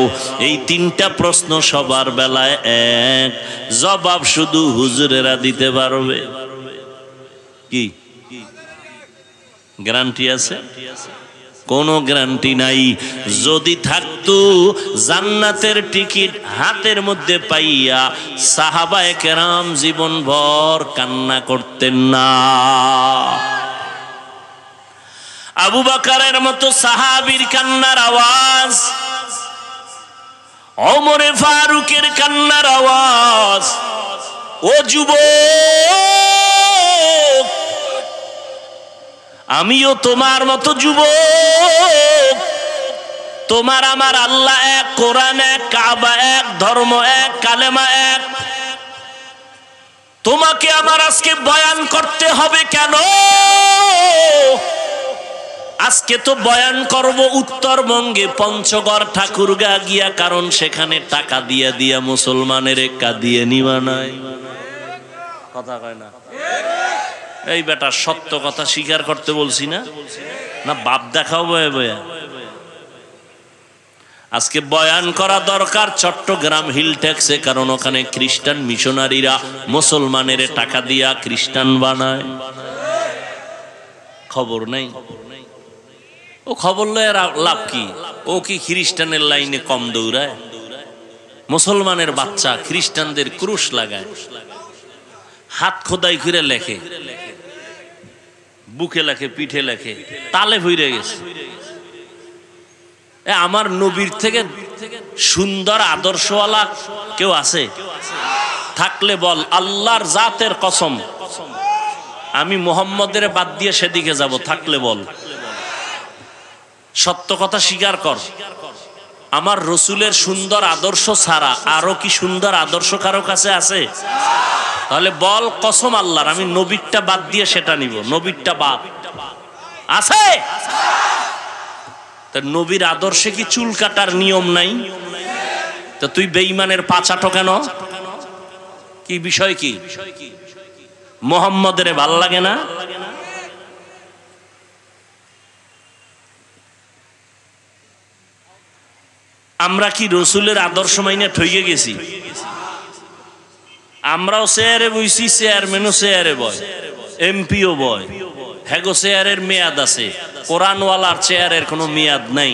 এই তিনটা প্রশ্ন সবার বেলায় এক, জবাব শুধু হুজুরেরা দিতে পারবে। কি গ্যারান্টি আছে? কোনো গ্যারান্টি নাই। যদি থাকতো জান্নাতের টিকিট হাতের মধ্যে পাইয়া সাহাবায়ে কেরাম জীবনভর কান্না করতেন না। আবু বকরের মতো সাহাবীর কান্নার আওয়াজ, ওমরে ফারুকের কান্নার আওয়াজ, ও যুবক, আমিও তোমার মতো যুবক। তোমার আমার আল্লাহ এক, কোরআন এক, কাবা এক, ধর্ম এক, কালেমা এক। তোমাকে আমার আজকে বয়ান করতে হবে কেন? আজকে তো বয়ান করব উত্তরবঙ্গে পঞ্চগড় ঠাকুরগা গিয়া, কারণ সেখানে টাকা দিয়া দিয়া মুসলমানের কাঁদিয়ে নিবা নাই। কথা কয় না? এই বেটা সত্য কথা স্বীকার করতে বলছি না, না বাপ দেখাও বয়ে বয়া। আজকে বয়ান করা দরকার চট্টগ্রাম হিল ট্যাক্সে, কারণ ওখানে খ্রিস্টান মিশনারিরা মুসলমানের টাকা দিয়া খ্রিস্টান বানায়। খবর নেই, ও খবর লয় লাভ কি? ও কি খ্রিস্টানের লাইনে কম দৌড়ায়? মুসলমানের বাচ্চা খ্রিস্টানদের ক্রুশ লাগায়, হাত খোদাই করে লেখে, বুকে লেখে, পিঠে লেখে, তালে ভইরে গেছে। আমার নবীর থেকে সুন্দর আদর্শওয়ালা কেউ আছে? থাকলে বল। আল্লাহর জাতের কসম, আমি মুহাম্মদের বাদ দিয়ে সেদিকে যাব। থাকলে বল, সত্য কথা স্বীকার কর। আমার রসুলের সুন্দর আদর্শ ছাড়া আরো কি সুন্দর আদর্শ কারো কাছে আছে? তাহলে বল কসম আল্লাহর, আমি নবীরটা বাদ দিয়ে সেটা নিব। নবীরটা বাদ আছে? তা নবীর আদর্শে কি চুল কাটার নিয়ম নাই? তো তুই বেঈমানের পাচাটো কেন? কি বিষয়? কি মুহাম্মদের ভাল লাগে না? আমরা কি রসুলের আদর্শ মাইনে ঠইকে গেছি? আমরাও চেয়ারে বইছি, চেয়ারম্যানও চেয়ারে বয়, এমপিও বয়। হ্যাগো চেয়ারের মেয়াদ আছে, কোরআনওয়ালার চেয়ারের কোনো মেয়াদ নাই।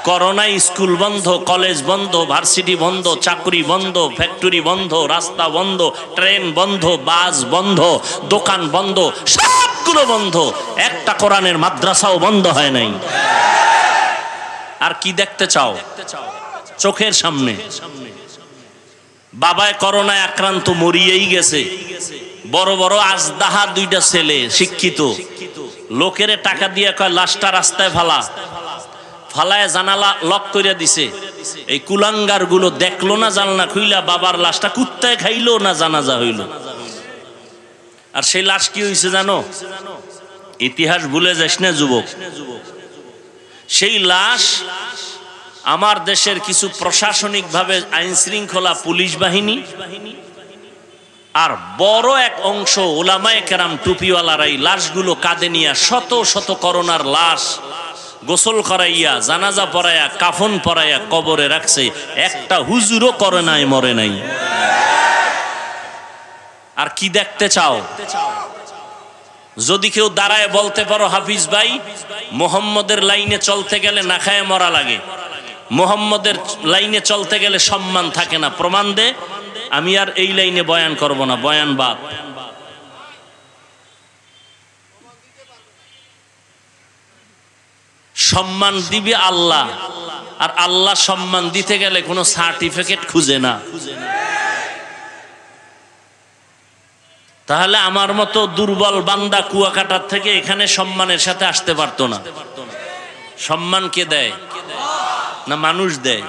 করোনায় স্কুল বন্ধ, কলেজ বন্ধ, ভার্সিটি বন্ধ, চাকরি বন্ধ, ফ্যাক্টরি বন্ধ, রাস্তা বন্ধ, ট্রেন বন্ধ, বাস বন্ধ, দোকান বন্ধ, সবগুলো বন্ধ। একটা কোরআনের মাদ্রাসাও বন্ধ হয় নাই। আর কি দেখতে চাও? চোখের সামনে বাবায় করোনায় আক্রান্ত, মরিয়েই গেছে। বড় বড় আজদাহা দুইটা ছেলে শিক্ষিত, লোকের টাকা দিয়ে কয় লাশটা রাস্তায় ফালায় জানালা লক করে দিছে। এই কুলাঙ্গার গুলো দেখলো না জানলা খুইলা, বাবার লাশটা কুত্তায় খাইলো না জানাজা হইল। আর সেই লাশ কি হয়েছে জানো? ইতিহাস ভুলে যাস না যুবক। সেই লাশ আমার দেশের কিছু প্রশাসনিক ভাবে আইন শৃঙ্খলা পুলিশ বাহিনী আর বড় এক অংশ উলামায়ে কেরাম টুপিওয়ালারা এই লাশগুলো কাঁধে নিয়ে শত শত করোনার লাশ গোসল করাইয়া, জানাজা পড়াইয়া, কাফন পরাইয়া কবরে রাখছে। একটা হুজুরও করে নাই, মরে নাই। আর কি দেখতে চাও? যদি কেউ দাঁড়ায় বলতে পারো হাফিজ ভাই, মুহাম্মদের লাইনে চলতে গেলে না খায় মরা লাগে, মুহাম্মদের লাইনে চলতে গেলে সম্মান থাকে না, প্রমাণ দে। আমি আর এই লাইনে বয়ান করব না, বয়ান বাদ। সম্মান দিবে আল্লাহ, আর আল্লাহ সম্মান দিতে গেলে কোনো সার্টিফিকেট খুঁজে না। তাহলে আমার মতো দুর্বল বান্দা কুয়াকাটার থেকে এখানে সম্মানের সাথে আসতে পারতো না। সম্মান কে দেয়? না মানুষ দেয়?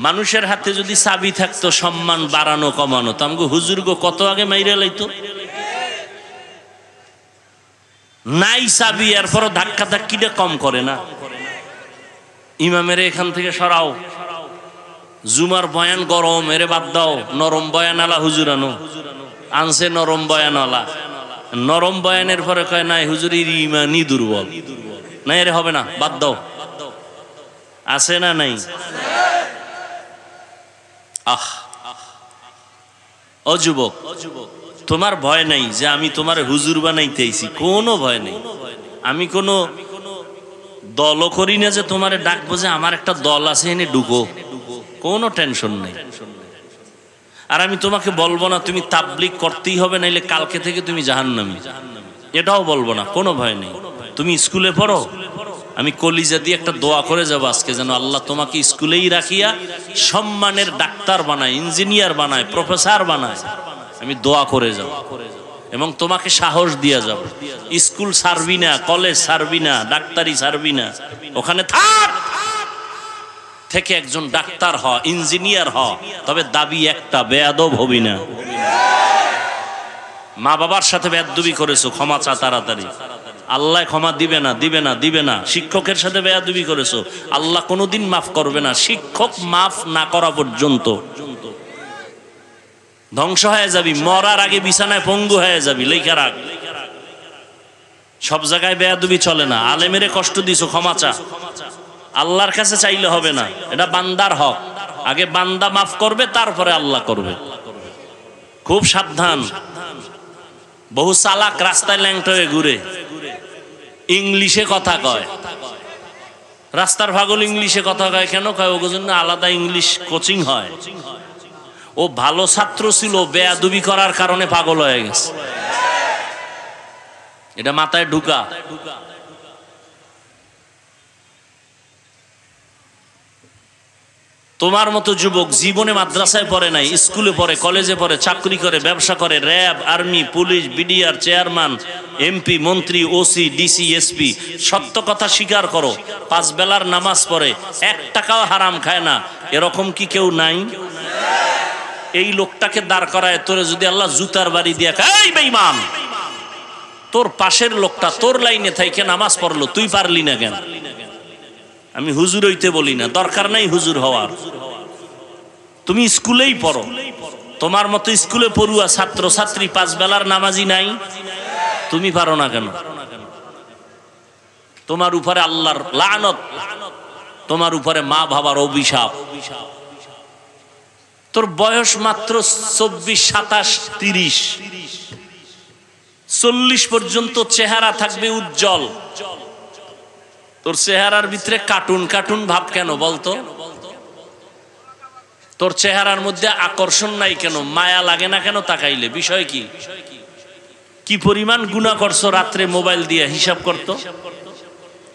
মানুষের হাতে যদি চাবি থাকতো সম্মান বাড়ানো কমানো, তো আমাকে হুজুর গো কত আগে মাইরে লাইতো। নাই চাবি, এরপরও ধাক্কা ধাক্কিটা কম করে না। ইমামের এখান থেকে সরাও, জুমার বয়ান গরম, এরে বাদ দাও, নরম বয়ান আলা হুজুর আনো। আনছে নরম বয়ান আলা, নরম বয়ানের পরে কয় নাই হুজুরের ইমানই দুর্বল, না এরে হবে না, বাদ দাও। আছে না নাই? আহ ও যুবক, তোমার ভয় নাই যে আমি তোমার হুজুর বানাইতে আইছি, কোনো ভয় নেই। আমি কোনো দলও করি না যে তোমারে ডাকবো যে আমার একটা দল আছে এনে ঢুকো, কোনো টেনশন নেই। আর আমি তোমাকে বলবো না তুমি তাবলীগ করতেই হবে, নাইলে কালকে থেকে তুমি জাহান্নামী, এটাও বলবো না, কোনো ভয় নেই। তুমি স্কুলে পড়ো, আমি কলিজা দিয়ে একটা দোয়া করে যাবো আজকে, যেন আল্লাহ তোমাকে স্কুলেই রাখিয়া সম্মানের ডাক্তার বানায়, ইঞ্জিনিয়ার বানায়, প্রফেসর বানায়। আমি দোয়া করে যাব এবং তোমাকে সাহস দিয়া যাব। স্কুল ছাড়বি না, কলেজ ছাড়বি না, ডাক্তারি ছাড়বি না, ওখানে থাক, থেকে একজন ডাক্তার হ, ইঞ্জিনিয়ার হ। তবে দাবি একটা, বেয়াদব হবি না। মা বাবার সাথে বেয়াদবি করেছো, ক্ষমা চা তাড়াতাড়ি, আল্লাহ ক্ষমা দিবে না, দিবে না, দিবে না। শিক্ষকের সাথে বেয়াদবি করেছো, আল্লাহ কোনোদিন মাফ করবে না, শিক্ষক মাফ না করা পর্যন্ত। ধ্বংস হয়ে যাবি, মরার আগে বিছানায় পঙ্গু হয়ে যাবি, লেখা রাখ। সব জায়গায় বেয়াদবি চলে না। আলেমেরে কষ্ট দিছো, ক্ষমা চা, আল্লাহর কাছে চাইলে হবে না, এটা বান্দার হক। আগে বান্দা মাফ করবে, তারপরে আল্লাহ করবে। খুব সাবধান। বহু চালাক রাস্তায় ল্যাংটা হয়ে ঘুরে, ইংলিশে কথা কয়, রাস্তার পাগল ইংলিশে কথা কয়। কেন কয়? ওর জন্য আলাদা ইংলিশ কোচিং হয়। ও ভালো ছাত্র ছিল, বেয়াদবি করার কারণে পাগল হয়ে গেছে, এটা মাথায় ঢুকা। তোমার মতো যুবক জীবনে মাদ্রাসায় পড়ে নাই, স্কুলে পড়ে, কলেজে পড়ে, চাকরি করে, ব্যবসা করে, RAB, army, police, BDR, chairman, MP, মন্ত্রী, ওসি, ডিসি, এসপি। সত্য কথা স্বীকার করো, 5 বেলার নামাজ পড়ে, 1 টাকাও হারাম খায় না, এরকম কি কেউ নাই? এই লোকটাকে দাঁড় করায় তোরে যদি আল্লাহ জুতার বাড়ি দিয়া, এই বেঈমান, তোর পাশের লোকটা তোর লাইনে থাইকে নামাজ পড়লো, তুই পারলি না কেন? আমি হুজুর হইতে বলি না, দরকার নাই হুজুর হওয়ার। তুমি স্কুলেই পড়ো, তোমার মতো স্কুলে পড়ুয়া ছাত্র ছাত্রী 5 বেলার নামাজি নাই, তুমি পারো না কেন? তোমার উপরে আল্লাহর লানত, তোমার উপরে মা বাবার অভিশাপ। তোর বয়স মাত্র 24, 27, 30, 40 পর্যন্ত চেহারা থাকবে উজ্জ্বল। তোর চেহারার ভিতরে কার্টুন কার্টুন ভাব কেন বলতো? তোর চেহারার মধ্যে আকর্ষণ নাই কেন? মায়া লাগে না কেন তাকাইলে? বিষয় কি? কি পরিমাণ গুনাহ করছো রাত্রে মোবাইল দিয়ে, হিসাব করতো?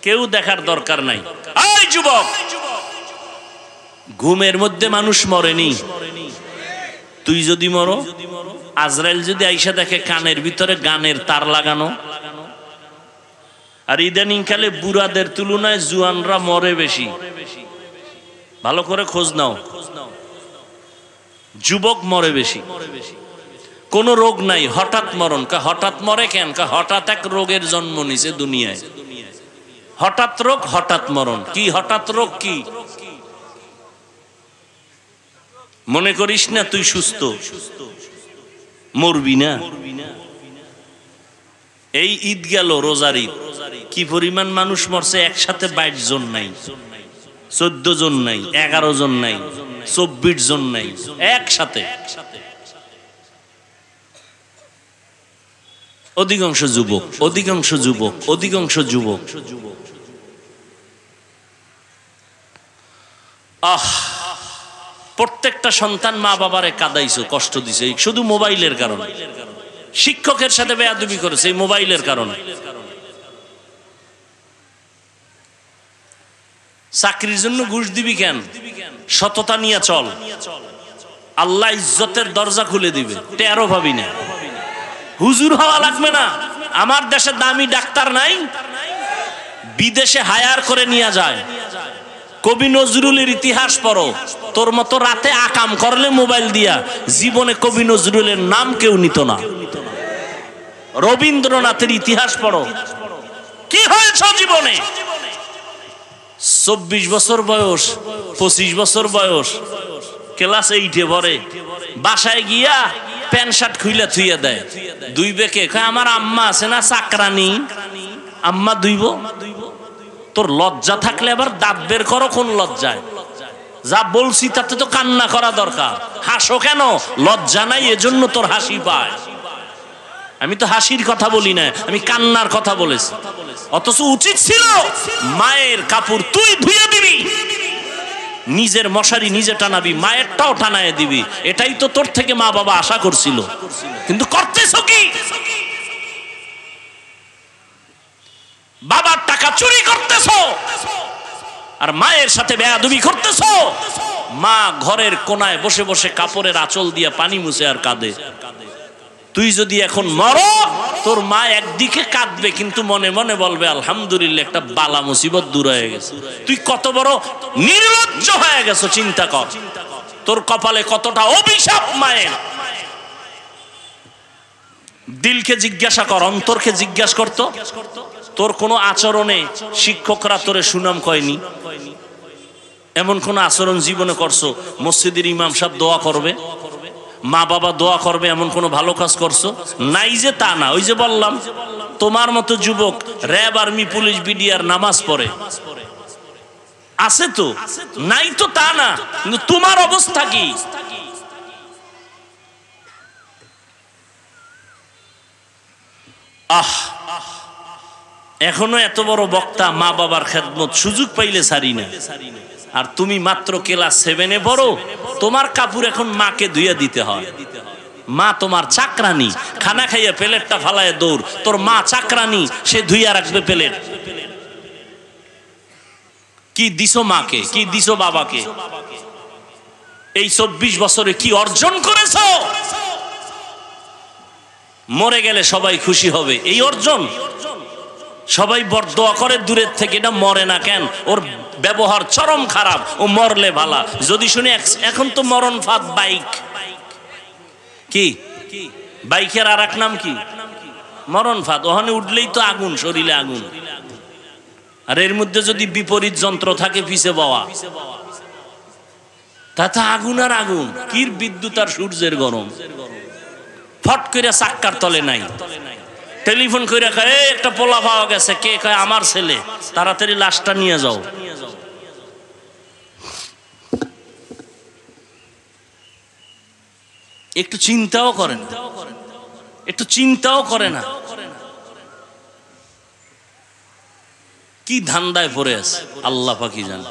কেউ দেখার দরকার নাই। এই যুবক, ঘুমের মধ্যে মানুষ মরেনি, তুই যদি মরো, আজরাইল যদি আইসা দেখে কানের ভিতরে গানের তার লাগানো। আর ইদানিং কালে বুড়াদের তুলনায় জুয়ানরা মরে বেশি, ভালো করে খোঁজ নাও। যুবক মরে বেশি, কোন রোগ নাই, হঠাৎ মরণ। হঠাৎ মরে কেন? হঠাৎ এক রোগের জন্ম নিছে দুনিয়ায়। হঠাৎ রোগ, হঠাৎ মরণ। কি হঠাৎ রোগ? কি মনে করিস না তুই সুস্থ, মরবি না। এই ঈদ গেল, রোজার ঈদ, কি পরিমাণ মানুষ মরছে একসাথে? 22 জন নাই, 14 জন নাই, 11 জন নাই, 24 জন নাই, একসাথে। অধিকাংশ যুবক, অধিকাংশ যুবক, অধিকাংশ যুবক। প্রত্যেকটা সন্তান মা বাবারে কাঁদাইছো, কষ্ট দিছে শুধু মোবাইলের কারণে। শিক্ষকের সাথে বেয়াদবি করেছে এই মোবাইলের কারণে। চাকরির জন্য ঘুষ দিবি কেন? সততা নিয়ে চল, আল্লাহ ইজ্জতের দরজা খুলে দিবে। টেরও ভাবি না, হুজুর হওয়া লাগবে না। আমার দেশে দামি ডাক্তার নাই, বিদেশে হায়ার করে নিয়ে যায়। কবি নজরুলের ইতিহাস পড়ো, তোর মতো রাতে আকাম করলে মোবাইল দিয়া, জীবনে কবি নজরুলের নাম কেউ নিত না। রবীন্দ্রনাথের ইতিহাস পড়ো, কি হয়েছে জীবনে? 24 বছর বয়স, 25 বছর বয়স, ক্লাস 8-এ পড়ে, বাসায় গিয়া প্যান্ট শার্ট খুইলা থুইয়া দেয়, দুইবে কে? আমার আম্মা আছে না চাকরানি, আম্মা দুইব। তোর লজ্জা থাকলে আবার দাঁত বের করো, কোন লজ্জায়? যা বলছি তাতে তো কান্না করা দরকার। হাসো কেন? লজ্জা নাই, এজন্য তোর হাসি পায়। আমি তো হাসির কথা বলি না, আমি কান্নার কথা বলেছি। অথচ উচিত ছিল মায়ের কাপড় তুই ধুয়ে দিবি, নিজের মশারি নিজে টানাবি, মায়েরটাও টানায় দিবি। এটাই তো তোর থেকে মা বাবা আশা করছিল, কিন্তু করতেছ কি? বাবার টাকা চুরি করতেছ আর মায়ের সাথে বেয়াদবি করতেছ। মা ঘরের কোনায় বসে বসে কাপড়ের আঁচল দিয়া পানি মুছে আর কাঁদে। তুই যদি এখন মরো, তোর মা একদিকে কাঁদবে কিন্তু মনে মনে বলবে আলহামদুলিল্লাহ, একটা বালা মুসিবত দূর হয়ে গেছে। তুই কত বড় নির্লজ্জ হয়ে গেছো চিন্তা কর। তোর কপালে কতটা অভিশাপ মায়ের। দিলকে জিজ্ঞাসা কর, অন্তরকে জিজ্ঞাসা করতো, তোর কোনো আচরণে শিক্ষকরা তোরে সুনাম কয়নি? এমন কোন আচরণ জীবনে করছো মসজিদের ইমাম সাহেব দোয়া করবে, মা বাবা দোয়া করবে, এমন কোন ভালো কাজ করছো? নাই যে তা না। ওই যে বললাম, তোমার মতো যুবক র্যাব, আর্মি, পুলিশ, বিডিআর নামাজ পড়ে আছে তো, নাই তো তা না, কিন্তু তোমার অবস্থা কি? এখনো এত বড় বক্তা, মা বাবার খেদমত সুযোগ পাইলে ছাড়ি না। আর তুমি মাত্র ক্লাস 7-এ পড়ো, তোমার কাপড় এখন মাকে ধুইয়া দিতে হয়। মা তোমার চাকরানি, খানা খাইয়া প্লেটটা ফালায় দৌড়। তোর মা চাকরানি, সে ধুইয়া রাখবে প্লেট। কি দিছো মাকে, কি দিছো বাবাকে? এই 24 বছরে কি অর্জন করেছো? মরে গেলে সবাই খুশি হবে, এই অর্জন। সবাই বরদোয়া করে দূরের থেকে, এটা মরে না কেন? ওর ব্যবহার চরম খারাপ, ও মরলে ভালা। যদি শুনি এখন তো মরণ ফাঁদ বাইক, কি বাইকের আর এক নাম কি? মরণ ফাঁদ। ওখানে উঠলেই তো আগুন, শরীরে আগুন। আর এর মধ্যে যদি বিপরীত যন্ত্র থাকে পিছে বাওয়া, তাতে আগুন আর আগুন। কি বিদ্যুৎ আর সূর্যের গরম। ফট করে চাক্কার তলে নাই, টেলিফোন করে কয় একটা পোলা পাওয়া গেছে, কে? কয় আমার ছেলে, তাড়াতাড়ি লাশটা নিয়ে যাও। একটু চিন্তাও করেন, একটু চিন্তাও করে না। কি ধান্দায় পড়ে আছে আল্লাহ পাকি জানে।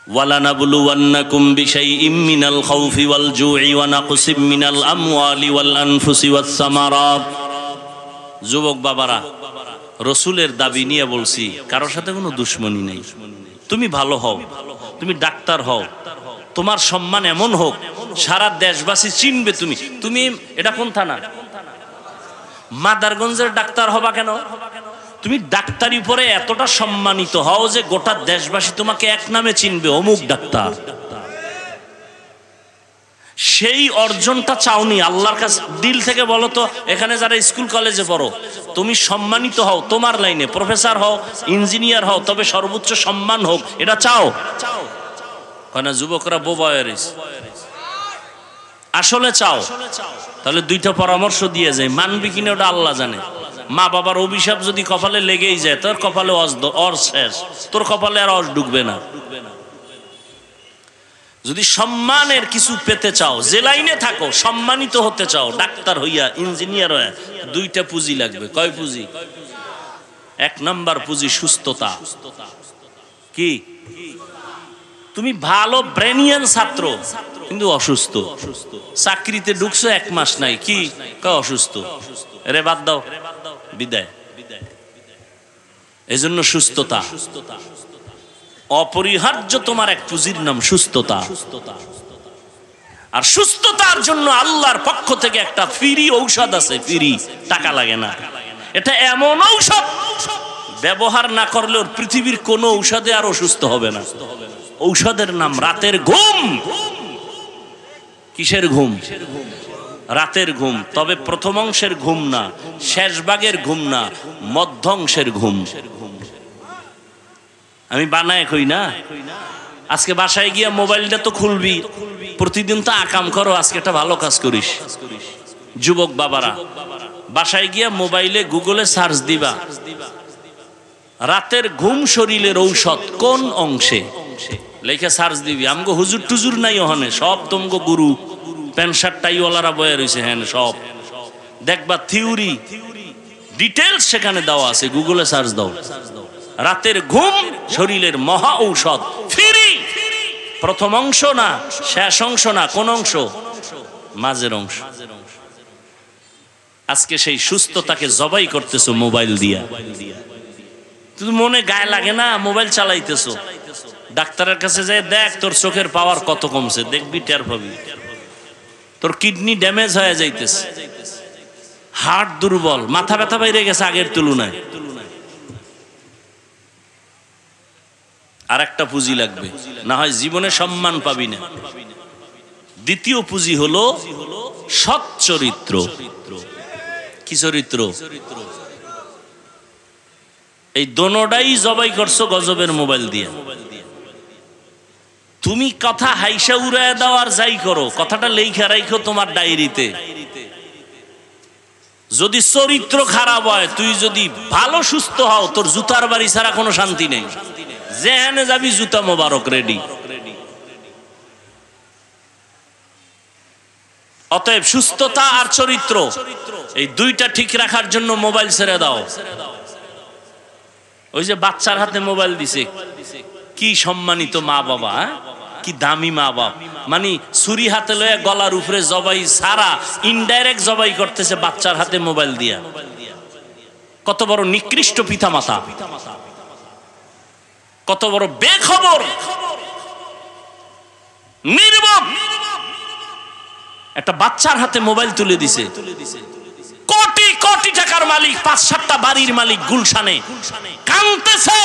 ওয়ালানাবলুওয়ান্নাকুম বিশাইইম মিনাল খাউফি ওয়াল জুই ওয়া নাকসিম মিনাল আমওয়ালি ওয়াল আনফুসি ওয়াস সামারাত। যুবক বাবারা, রাসূলের দাবি নিয়ে বলছি, কারোর সাথে কোনো দুশমনি নেই। তুমি ভালো হও, তুমি ডাক্তার হও, তোমার সম্মান এমন হোক সারা দেশবাসী চিনবে। তুমি এটা কোন থানা? মাদারগঞ্জের ডাক্তার হবা কেন? তুমি ডাক্তারি পরে এতটা সম্মানিত হও যে গোটা দেশবাসী তোমাকে এক নামে চিনবে, অমুক ডাক্তার। সেই অর্জনটা চাওনি আল্লাহর কাছে? দিল থেকে বলো তো, এখানে যারা স্কুল কলেজে পড়ো, তুমি সম্মানিত হও, তোমার লাইনে প্রফেসর হও, ইঞ্জিনিয়ার হও, তবে সর্বোচ্চ সম্মান হোক, এটা চাও? না, যুবকরা বোবায়ারিস আসলে চাও? তাহলে দুইটা পরামর্শ দিয়ে যায়, মানবি কিনা ওটা আল্লাহ জানে। মা বাবার অভিশাপ যদি কপালে লেগেই যায়, তোর কপালে অর শেষ, তোর কপালে আর অস ঢুকবে না। যদি সম্মানের কিছু পেতে চাও, যে লাইনে থাকো, সম্মানিত হতে চাও, ডাক্তার হইয়া, ইঞ্জিনিয়ার হইয়া, দুইটা পুঁজি লাগবে। কয় পুঁজি? 1 নাম্বার পুঁজি সুস্থতা। কি? তুমি ভালো ব্রেনিয়ান ছাত্র কিন্তু অসুস্থ, চাকরিতে ঢুকছো 1 মাস নাই, কি? কয় অসুস্থ। রে বাদ দাও, বিদায়। এজন্য সুস্থতা অপরিহার্য। তোমার এক পুঁজির নাম সুস্থতা। আর সুস্থতার জন্য আল্লাহর পক্ষ থেকে একটা ফ্রি ঔষধ আছে, ফ্রি, টাকা লাগে না। এটা এমন ঔষধ, ব্যবহার না করলে ওর পৃথিবীর কোনো ঔষধে আর অসুস্থ হবে না। ঔষধের নাম রাতের ঘুম। কিসের ঘুম? রাতের ঘুম। তবে প্রথম অংশের ঘুম না, শেষ ভাগের ঘুম না, মধ্য অংশের ঘুম। আমি বানায় কই না। আজকে বাসায় গিয়া মোবাইলটা তো খুলবি, প্রতিদিন তো আকাম করো, আজকে একটা ভালো কাজ করিস। যুবক বাবারা, বাসায় গিয়া মোবাইলে গুগলে সার্চ দিবা, রাতের ঘুম শরীরের ঔষধ কোন অংশে, লেখে সার্চ দিবি। আমগো হুজুর টুজুর নাই ওখানে, সব তোমগো গুরু প্যান্ট শার্ট টাইওয়ালারা বয়ে রয়েছে। হ্যাঁ, সব দেখবা থিওরি ডিটেলস সেখানে দেওয়া আছে। গুগলে সার্চ দাও, রাতের ঘুম শরীরের মহা ঔষধ, ফ্রি। প্রথম অংশ না, শেষ অংশ না, কোন অংশ? মাঝের অংশ। আজকে সেই সুস্থতাকে জবাই করতেছো মোবাইল দিয়া। তুই মনে গায়ে লাগে না, মোবাইল চালাইতেছো। ডাক্তারের কাছে যায় দেখ তোর চোখের পাওয়ার কত কমছে, দেখবি টের পাবি। তোর কিডনি ড্যামেজ হয়ে যাইতেছে, হার্ট দুর্বল, মাথা ব্যথা বাইরে গেছে আগের তুলনায়। আর একটা পুঁজি লাগবে, না হয় জীবনে সম্মান পাবি না। দ্বিতীয় পুঁজি হলো সৎ চরিত্র। কি চরিত্র? এই দোনোটাই জবাই করছো গজবের মোবাইল দিয়ে। তুমি কথা হাইসা উড়ায় দাও আর যাই করো, কথাটা লেখা রাখো তোমার ডায়েরিতে। যদি চরিত্র খারাপ হয়, তুই যদি ভালো সুস্থ হও, তোর জুতার বাড়ি ছাড়া কোনো শান্তি নেই। যেখানে যাবি জুতা মোবারক রেডি। অতএব সুস্থতা আর চরিত্র এই দুইটা ঠিক রাখার জন্য মোবাইল ছেড়ে দাও। ওই যে বাচ্চার হাতে মোবাইল দিছে, কি সম্মানিত মা বাবা, কি দামি মা বাপ। মানে ছুরি হাতে লয়ে গলার উপরে জবাই সারা ইনডাইরেক্ট জবাই করতেছে বাচ্চার হাতে মোবাইল দিয়া। কত বড় নিকৃষ্ট পিতা মাতা, কত বড় বেখবর নির্মম। একটা বাচ্চার হাতে মোবাইল তুলে দিছে। কোটি কোটি টাকার মালিক, ৫-৭টা বাড়ির মালিক গুলশানে কাঁদতেছে,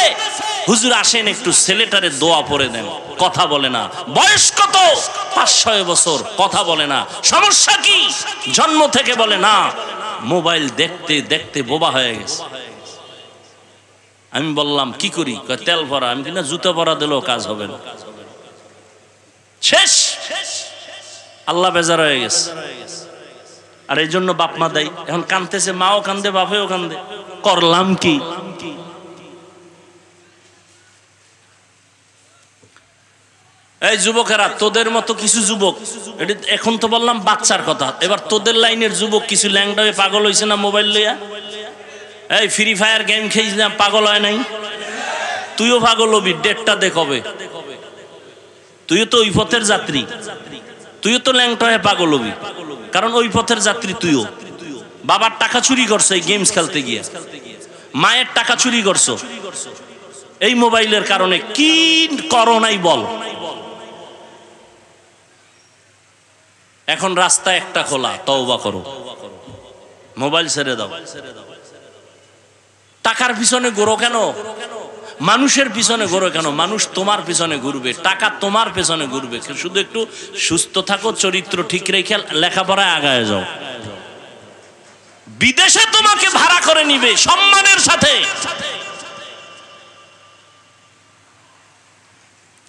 হুজুর আসেন একটু ছেলেটারে দোয়া পড়ে দেন। কথা বলে না। বয়স কত? ৫-৬ বছর, কথা বলে না। সমস্যা কি? জন্ম থেকে বলে না। মোবাইল দেখতে দেখতে বোবা হয়ে গেছে। আমি বললাম কি করি? তেল ভরা। আমি কিনা জুতো ভরা দিলেও কাজ হবে না, শেষ। আল্লাহ বেজার হয়ে গেছে। আর এই জন্য বাপ মা দায়ী। এখন কাঁদতেছে, মাও কান্দে, বাপেও কান্দে। করলাম কি? এই যুবকেরা, তোদের মতো কিছু যুবক, এখন তো বললাম বাচ্চার কথা, এবার তোদের লাইনের যুবক কিছু ল্যাংড়া হয়ে পাগল হয়েছে না মোবাইল লইয়া। এই ফ্রি ফায়ার গেম খেয়েছিলাম, পাগল হয় নাই? তুইও পাগল হবি, ডেটটা দেখবে। তুইও তো ওই পথের যাত্রী, তুইও তো ল্যাংটা হয়ে পাগল হবি, কারণ ওই পথের যাত্রী তুইও। বাবার টাকা চুরি করছো এই গেমস খেলতে গিয়ে, মায়ের টাকা চুরি করছো এই মোবাইলের কারণে। কি করো নাই বল? এখন রাস্তা একটা খোলা, তওবা করো, মোবাইল ছেড়ে দাও। টাকার পিছনে ঘোরো কেন? মানুষের পিছনে ঘোরো কেন? মানুষ তোমার পিছনে ঘুরবে, টাকা তোমার পিছনে ঘুরবে। শুধু একটু সুস্থ থাকো, চরিত্র ঠিক রেখে লেখাপড়ায় আগায় যাও। বিদেশে তোমাকে ভাড়া করে নিবে সম্মানের সাথে।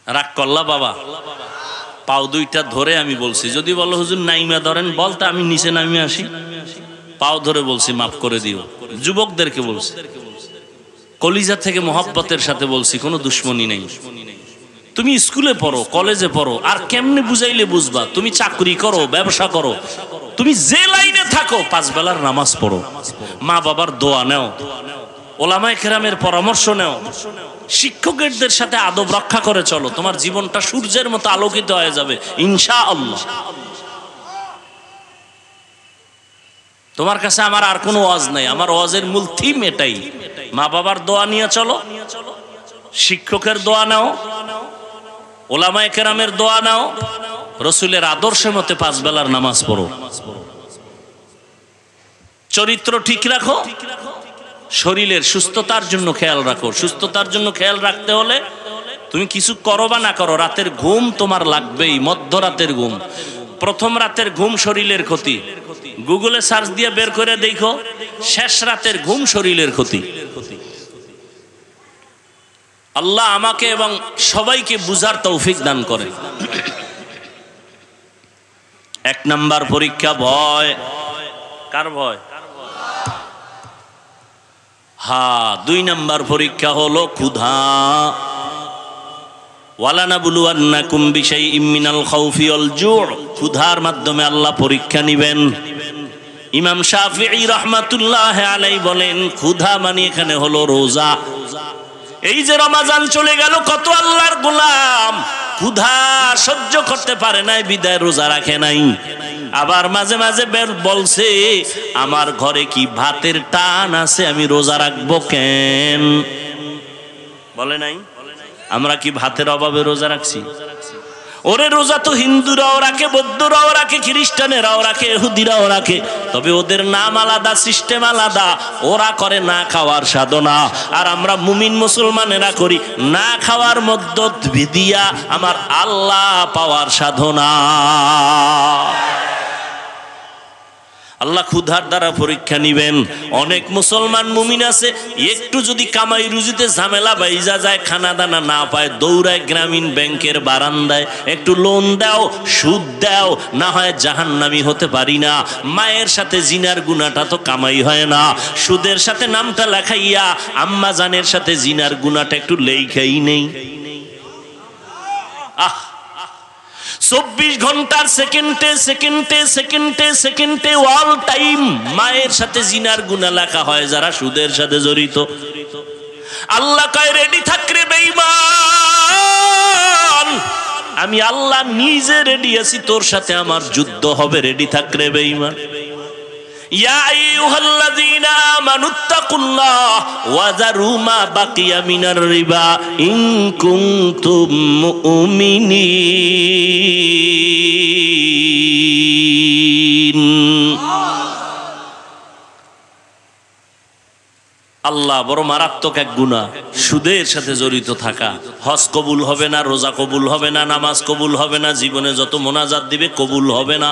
রাগ করলা বাবা? পাও দুইটা ধরে আমি বলছি, যদি বলো হুজুর নাইমা ধরেন, বলতে আমি নিচে নামিয়ে আসি। পাও ধরে বলছি মাফ করে দিও। যুবকদেরকে বলছি, কলিজা থেকে মোহাব্বতের সাথে বলছি, কোনো দুশ্মনী নেই। তুমি স্কুলে পড়ো, কলেজে পড়ো, আর কেমনে বুঝাইলে বুঝবা? তুমি চাকরি করো, ব্যবসা করো, তুমি যে লাইনে থাকো, 5 বেলার নামাজ পড়ো, মা বাবার দোয়া নেও, ওলামায়ে কেরামের পরামর্শ নেও, শিক্ষকদের সাথে আদব রক্ষা করে চলো, তোমার জীবনটা সূর্যের মতো আলোকিত হয়ে যাবে ইনশাআল্লাহ। তোমার কাছে আমার আর কোনো ওয়াজ নাই, আমার ওয়াজের মূল থিম এটাই। মা বাবার দোয়া নিয়ে চলো, শিক্ষকের দোয়া নাও, ওলামায়ে কেরামের দোয়া নাও, রসুলের আদর্শের মতে 5 বেলার নামাজ পড়ো, চরিত্র ঠিক রাখো, শরীরের সুস্থতার জন্য খেয়াল রাখো। সুস্থতার জন্য খেয়াল রাখতে হলে তুমি কিছু করো বা না করো, রাতের ঘুম তোমার লাগবেই। মধ্যরাতের ঘুম, প্রথম রাতের ঘুম শরীরের ক্ষতি। গুগলে সার্চ দিয়ে বের করে দেখো, শেষ রাতের ঘুম শরীরের ক্ষতি। আল্লাহ আমাকে এবং সবাইকে বুঝার তৌফিক দান করেন। এক নাম্বার পরীক্ষা ভয়। কার ভয়? হ্যাঁ। দুই নাম্বার পরীক্ষা হলো ক্ষুধা। ওয়ালানাবুলুয়ান্নাকুম বিশাইইম মিনাল খাউফি ওয়াল জু'। ক্ষুধার মাধ্যমে আল্লাহ পরীক্ষা নিবেন। ইমাম শাফিঈ রাহমাতুল্লাহ আলাইহি বলেন ক্ষুধা মানে এখানে হলো রোজা। এই যে রমজান চলে গেল, কত আল্লাহর গোলাম ক্ষুধা সহ্য করতে পারে নাই, বিদায় রোজা রাখে নাই। আবার মাঝে মাঝে বলছে আমার ঘরে কি ভাতের টান আছে, আমি রোজা রাখবো কেন? বলে নাই? আমরা কি ভাতের অভাবে রোজা রাখছি? ওরে রোজা তো হিন্দুরাও রাখে, বৌদ্ধরাও রাখে, খ্রিস্টানেরাও রাখে, ইহুদিরাও রাখে, তবে ওদের নাম আলাদা, সিস্টেম আলাদা। ওরা করে না খাওয়ার সাধনা, আর আমরা মুমিন মুসলমানেরা করি না খাওয়ার মধ্য দিয়া আমার আল্লাহ পাওয়ার সাধনা। আল্লাহ ক্ষুধার দ্বারা পরীক্ষা নিবেন। অনেক মুসলমান মুমিন আছে, একটু যদি কামাই রুজিতে ঝামেলা বাইজা যায়, খানা দানা না পায়, দৌড়ায় গ্রামীণ ব্যাংকের বারান্দায়, একটু লোন দাও, সুদ দাও, না হয় জাহান্নামী হতে পারি না। মায়ের সাথে জিনার গুনাহটা তো কামাই হয় না, সুদের সাথে নামটা লেখাইয়া আম্মা জানের সাথে জিনার গুনাহটা একটু লেখাই নেই। 24 ঘন্টার সেকেন্ডে সেকেন্ডে সেকেন্ডে সেকেন্ডে অল টাইম মায়ের সাথে জিনার গুনাহ লেখা হয় যারা সুদের সাথে জড়িত। আল্লাহ কয় রেডি থাক রে বেঈমান, আমি আল্লাহ নিজে রেডি আছি, তোর সাথে আমার যুদ্ধ হবে, রেডি থাক রে বেঈমান। ইয়া আইয়ুহাল্লাযীনা আমানুত্তাকুল্লাহ ওয়া যারু মা বাকিয়া মিনার রিবা ইন কুনতুম মুমিনিন। আল্লাহ বড় মারাত্মক এক গুনাহ সুদের সাথে জড়িত থাকা। হজ কবুল হবে না, রোজা কবুল হবে না, নামাজ কবুল হবে না, জীবনে যত মোনাজাত দিবে কবুল হবে না।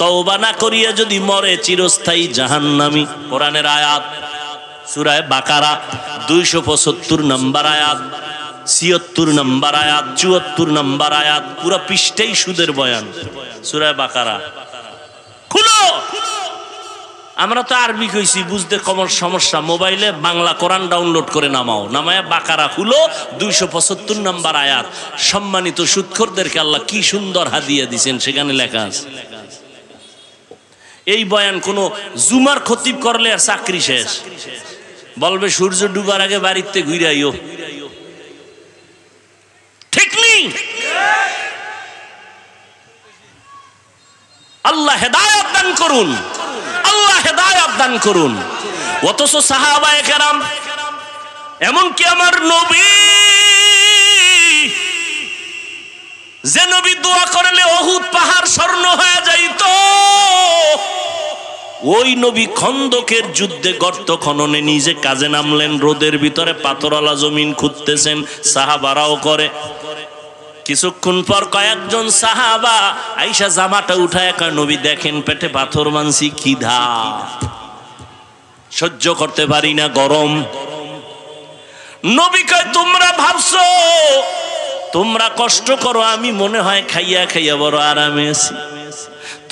তওবা না করিয়া যদি মরে চিরস্থায়ী জাহান্নামী। কোরআনের আয়াত সূরা বাকারা 275 নম্বর আয়াত, 76 নম্বর আয়াত, 74 নম্বর আয়াত, পুরো পৃষ্ঠাই সুদের বয়ান। সূরা বাকারা খুলো। আমরা তো আরবি কইছি, বুঝতে কমর সমস্যা, মোবাইলে বাংলা কোরআন ডাউনলোড করে নামাও, নামায়া বাকারা খুলো, 275 নম্বর আয়াত। সম্মানিত সুদখোরদেরকে আল্লাহ কি সুন্দর হাদিয়া দিয়েছেন, সেখানে লেখা আছে। এই বয়ান কোন জুমার খতিব করলে আর চাকরি শেষ, বলবে সূর্য ডুবার আগে বাড়িতে ঘুরে আইও। ঠিক নেই? আল্লাহ হেদায়েত দান করুন, আল্লাহ হেদায়েত দান করুন। অথচ সাহাবায়ে কেরাম, এমনকি আমার নবী, যে নবী দোয়া করলে উহুদ পাহাড় স্বর্ণ হয়ে যাইত, ওই নবী খন্দকের যুদ্ধে গর্ত খননে নিজে কাজে নামলেন। রোদের ভিতরে পাথরওয়ালা জমিন খুঁড়তেছেন, সাহাবারাও করে। কিছুক্ষণ পর কয়েকজন সাহাবা আইসা জামাটা উঠায় কয়, নবী দেখেন পেটে পাথর মানছি, খিদা সহ্য করতে পারি না, গরম। নবী কয়, তোমরা ভাবছো তোমরা কষ্ট করো, আমি মনে হয় খাইয়া খাইয়া বড় আরামে আছি।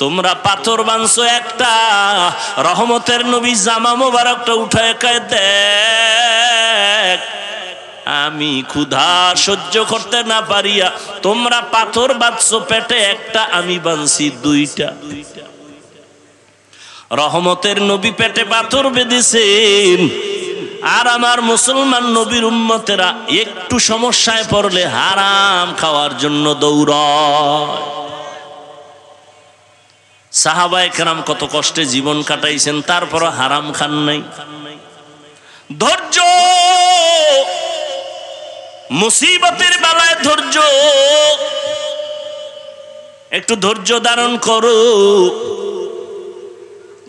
তোমরা পাথর বানছো একটা। রহমতের নবী জামা মোবারকটা উঠায় কয়, দেখ আমি ক্ষুধা সহ্য করতে না পারিয়া তোমরা পাথর বাঁধছো পেটে একটা, আমি বানছি দুইটা। রহমতের নবী পেটে পাথর বেঁধেছেন, আর আমার মুসলমান নবীর উম্মতেরা একটু সমস্যায় পড়লে হারাম খাওয়ার জন্য দৌড়ায়। সাহাবায়ে কেরাম কত কষ্টে জীবন কাটাইছেন, তারপরও হারাম খান নাই। ধৈর্য, মুসিবতের বেলায় ধৈর্য, একটু ধৈর্য ধারণ করো।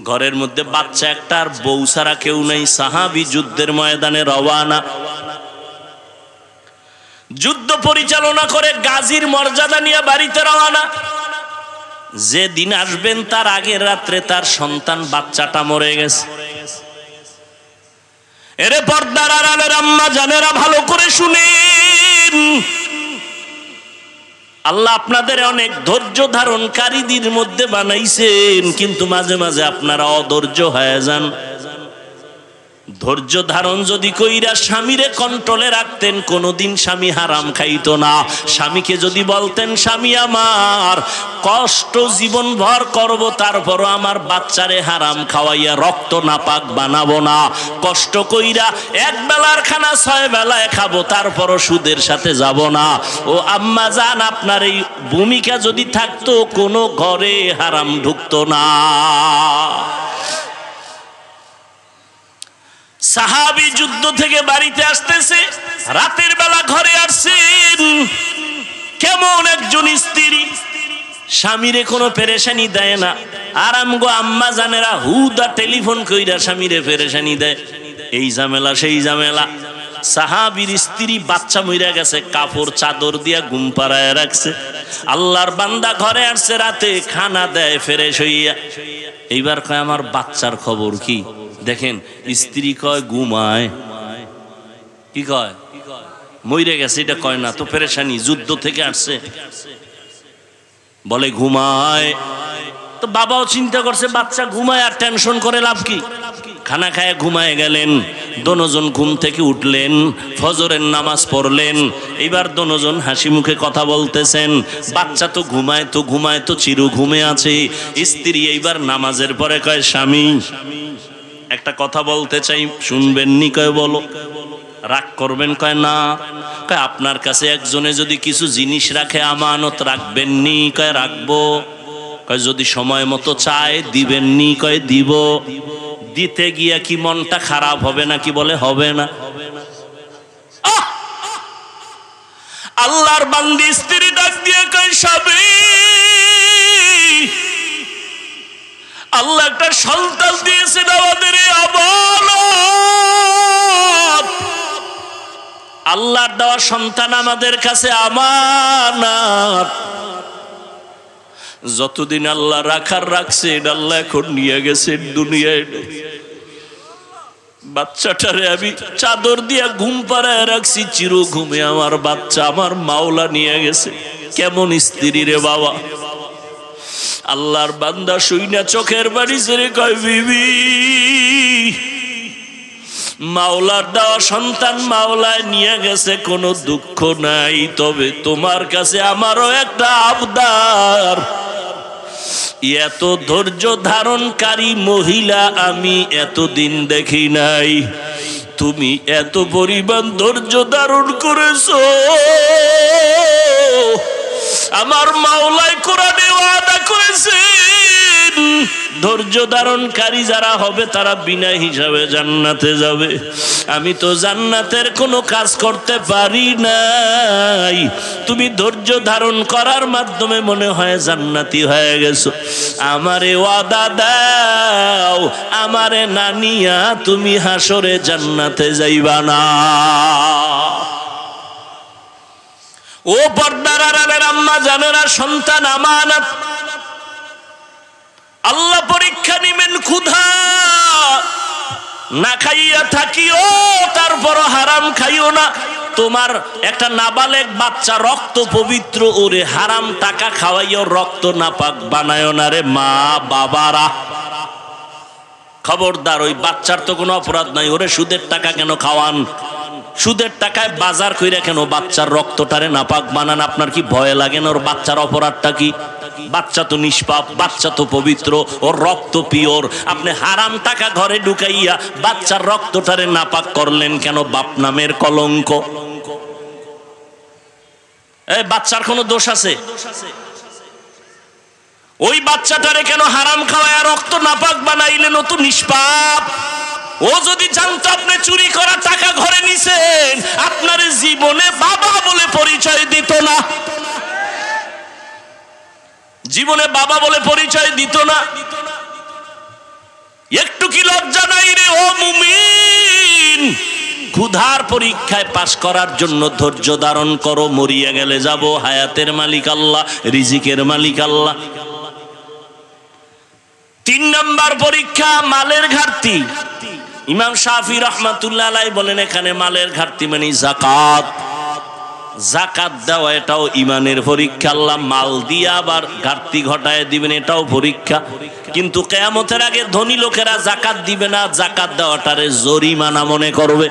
ঘরের মধ্যে বাচ্চা একটা আর বউ ছাড়া কেউ নেই। সাহাবী যুদ্ধের ময়দানে রওয়ানা, যুদ্ধ পরিচালনা করে গাজীর মর্যাদা নিয়ে বাড়িতে রওয়ানা। যে দিন আসবেন তার আগের রাত্রে তার সন্তান বাচ্চাটা মরে গেছে। এরে পর্দার আড়ালের আম্মা জানেরা ভালো করে শুনেন, আল্লাহ আপনাদের অনেক ধৈর্য ধারণকারীদের মধ্যে বানাইছেন, কিন্তু মাঝে মাঝে আপনারা অধৈর্য হয়ে যান। ধৈর্য ধারণ যদি কইরা স্বামীরে কন্ট্রোলে রাখতেন, কোনোদিন স্বামী হারাম খাইতো না। স্বামীকে যদি বলতেন, স্বামী আমার কষ্ট জীবন ভর করব, তারপরও আমার বাচ্চারে হারাম খাওয়াইয়া রক্ত নাপাক বানাবো না, কষ্ট কইরা এক বেলার খানা 6 বেলায় খাবো, তারপরও সুদের সাথে যাব না। ও আম্মা জান, আপনার এই ভূমিকা যদি থাকতো, কোনো ঘরে হারাম ঢুকতো না। সাহাবী যুদ্ধ থেকে বাড়িতে আসতেছে, রাতের বেলা ঘরে আসছেন। কেমন একজন স্ত্রী, স্বামীরে কোনো পেরেশানি দেয় না। আরাম গো আম্মা জানেরা হুদা টেলিফোন কইরা স্বামীরে পেরেশানি দেয়, এই ঝামেলা সেই ঝামেলা। সাহাবীর স্ত্রী বাচ্চা মইরা গেছে, কাপড় চাদর দিয়া ঘুম পাড়ায় রাখছে। আল্লাহর বান্দা ঘরে আসছে, রাতে খানা দেয় ফ্রেশ হইয়া। এইবার কয়, আমার বাচ্চার খবর কি? দেখেন, স্ত্রী কয় ঘুমায়, কি কয় মইরে গেছে, এটা কয় না তো, পেরেশানি, যুদ্ধ থেকে আসছে, বলে ঘুমায়। তো বাবাও চিন্তা করছে বাচ্চা ঘুমায়, আর টেনশন করে লাভ কি? খানা খায় ঘুমায় গেলেন। দোনোজন ঘুম থেকে উঠলেন, ফজরের নামাজ পড়লেন। এইবার দোনোজন হাসি মুখে কথা বলতেছেন। বাচ্চা তো ঘুমায় তো ঘুমায় তো চিরু ঘুমে আছে। স্ত্রী এইবার নামাজের পরে কয়, স্বামী একটা কথা বলতে চাই, শুনবেন নি? কয় বলো। রাগ করবেন? কয় না। কয় আপনার কাছে একজনে যদি কিছু জিনিস রাখে, আমানত রাখবেন নি? কয় রাখবো। কয় যদি সময় মতো চায় দিবেন নি? কয় দিব। দিতে গিয়া কি মনটা খারাপ হবে নাকি? বলে হবে না। আল্লাহর বান্দি স্ত্রী ডাক দিয়ে কয়, স্বামী আল্লাহ একটা সন্তান দিয়েছেন আমাদের, আমানত। আল্লাহর দেওয়া সন্তান আমাদের কাছে আমানত। যতদিন আল্লাহ রাখার রাখছেন, আল্লাহ এখন নিয়ে গেছেন দুনিয়ায়। বাচ্চাটারে আমি চাদর দিয়া ঘুম পাড়ায় রাখছি, চিরু ঘুমে আমার বাচ্চা আমার মাওলা নিয়ে গেছে। কেমন স্ত্রী রে বাবা! আল্লাহর বান্দা শুইনা চোখের বাড়ি ছেড়ে কয়, বিবি মাওলার দেওয়া সন্তান মাওলায় নিয়ে গেছে, কোনো দুঃখ নাই, তবে তোমার কাছে আমারও একটা আবদার। এত ধৈর্য ধারণকারী মহিলা আমি এতদিন দেখি নাই। তুমি এত পরিমাণ ধৈর্য ধারণ করেছো, আমার মাওলায় কোরআনে ওয়াদা করেছেন, ধৈর্য ধারণকারী যারা হবে তারা বিনা হিসাবে জান্নাতে যাবে। আমি তো জান্নাতের কোনো কাজ করতে পারি নাই, তুমি ধৈর্য ধারণ করার মাধ্যমে মনে হয় জান্নাতি হয়ে গেছো। আমারে ওয়াদা দাও, আমারে না নিয়া তুমি হাসরে জান্নাতে যাইবা না। ও পর্দার আড়ালের আম্মা জানেরা, সন্তান আমানত। আল্লাহ পরীক্ষা নিবেন। ক্ষুধা না খাইয়া থাকিও, তারপর হারাম খাইও না। তোমার একটা নাবালেগ বাচ্চা রক্ত পবিত্র, ওরে হারাম টাকা খাওয়াইও রক্ত নাপাক বানায় না রে মা বাবারা। খবরদার, ওই বাচ্চার তো কোনো অপরাধ নাই, ওরে সুদের টাকা কেন খাওয়ান? সুদের টাকায় বাজার কইরা কেন বাচ্চার রক্তটারে নাপাক বানান? আপনার কি ভয় লাগে না? ওর বাচ্চার অপরাধটা কি? বাচ্চা তো নিষ্পাপ, বাচ্চা তো পবিত্র, ওর রক্ত পিওর। আপনি হারাম টাকা ঘরে ঢুকাইয়া বাচ্চার রক্তটারে নাপাক করলেন কেন? বাপ নামের কলঙ্ক। এই বাচ্চার কোনো দোষ আছে? ওই বাচ্চাটারে কেন হারাম খাওয়ায় রক্ত নাপাক বানাইলেন? ও তো নিষ্পাপ। ও যদি জানতো আপনি চুরি করা টাকা ঘরে নিছেন, আপনার জীবনে বাবা বলে পরিচয় দিত না, জীবনে বাবা বলে পরিচয় দিত না। একটু কি লজ্জা নাই রে ও মুমিন? ক্ষুধার পরীক্ষায় পাস করার জন্য ধৈর্য ধারণ করো। মরিয়া গেলে যাব, হায়াতের মালিক আল্লাহ, রিজিকের মালিক আল্লাহ। 3 নাম্বার পরীক্ষা মালের ঘাটতি। ইমাম শাফি রাহমাতুল্লাহ আলাইহি বলেন এখানে মালের ঘাটতি মানে যাকাত। যাকাত দেওয়া এটাও ইমানের পরীক্ষা। আল্লাহ মাল দিয়ে আবার ঘাটতি ঘটায় দিবেন, এটাও পরীক্ষা। কিন্তু কিয়ামতের আগে ধনী লোকেরা যাকাত দিবে না, যাকাত দেওয়াটারে জরিমানা মনে করবে।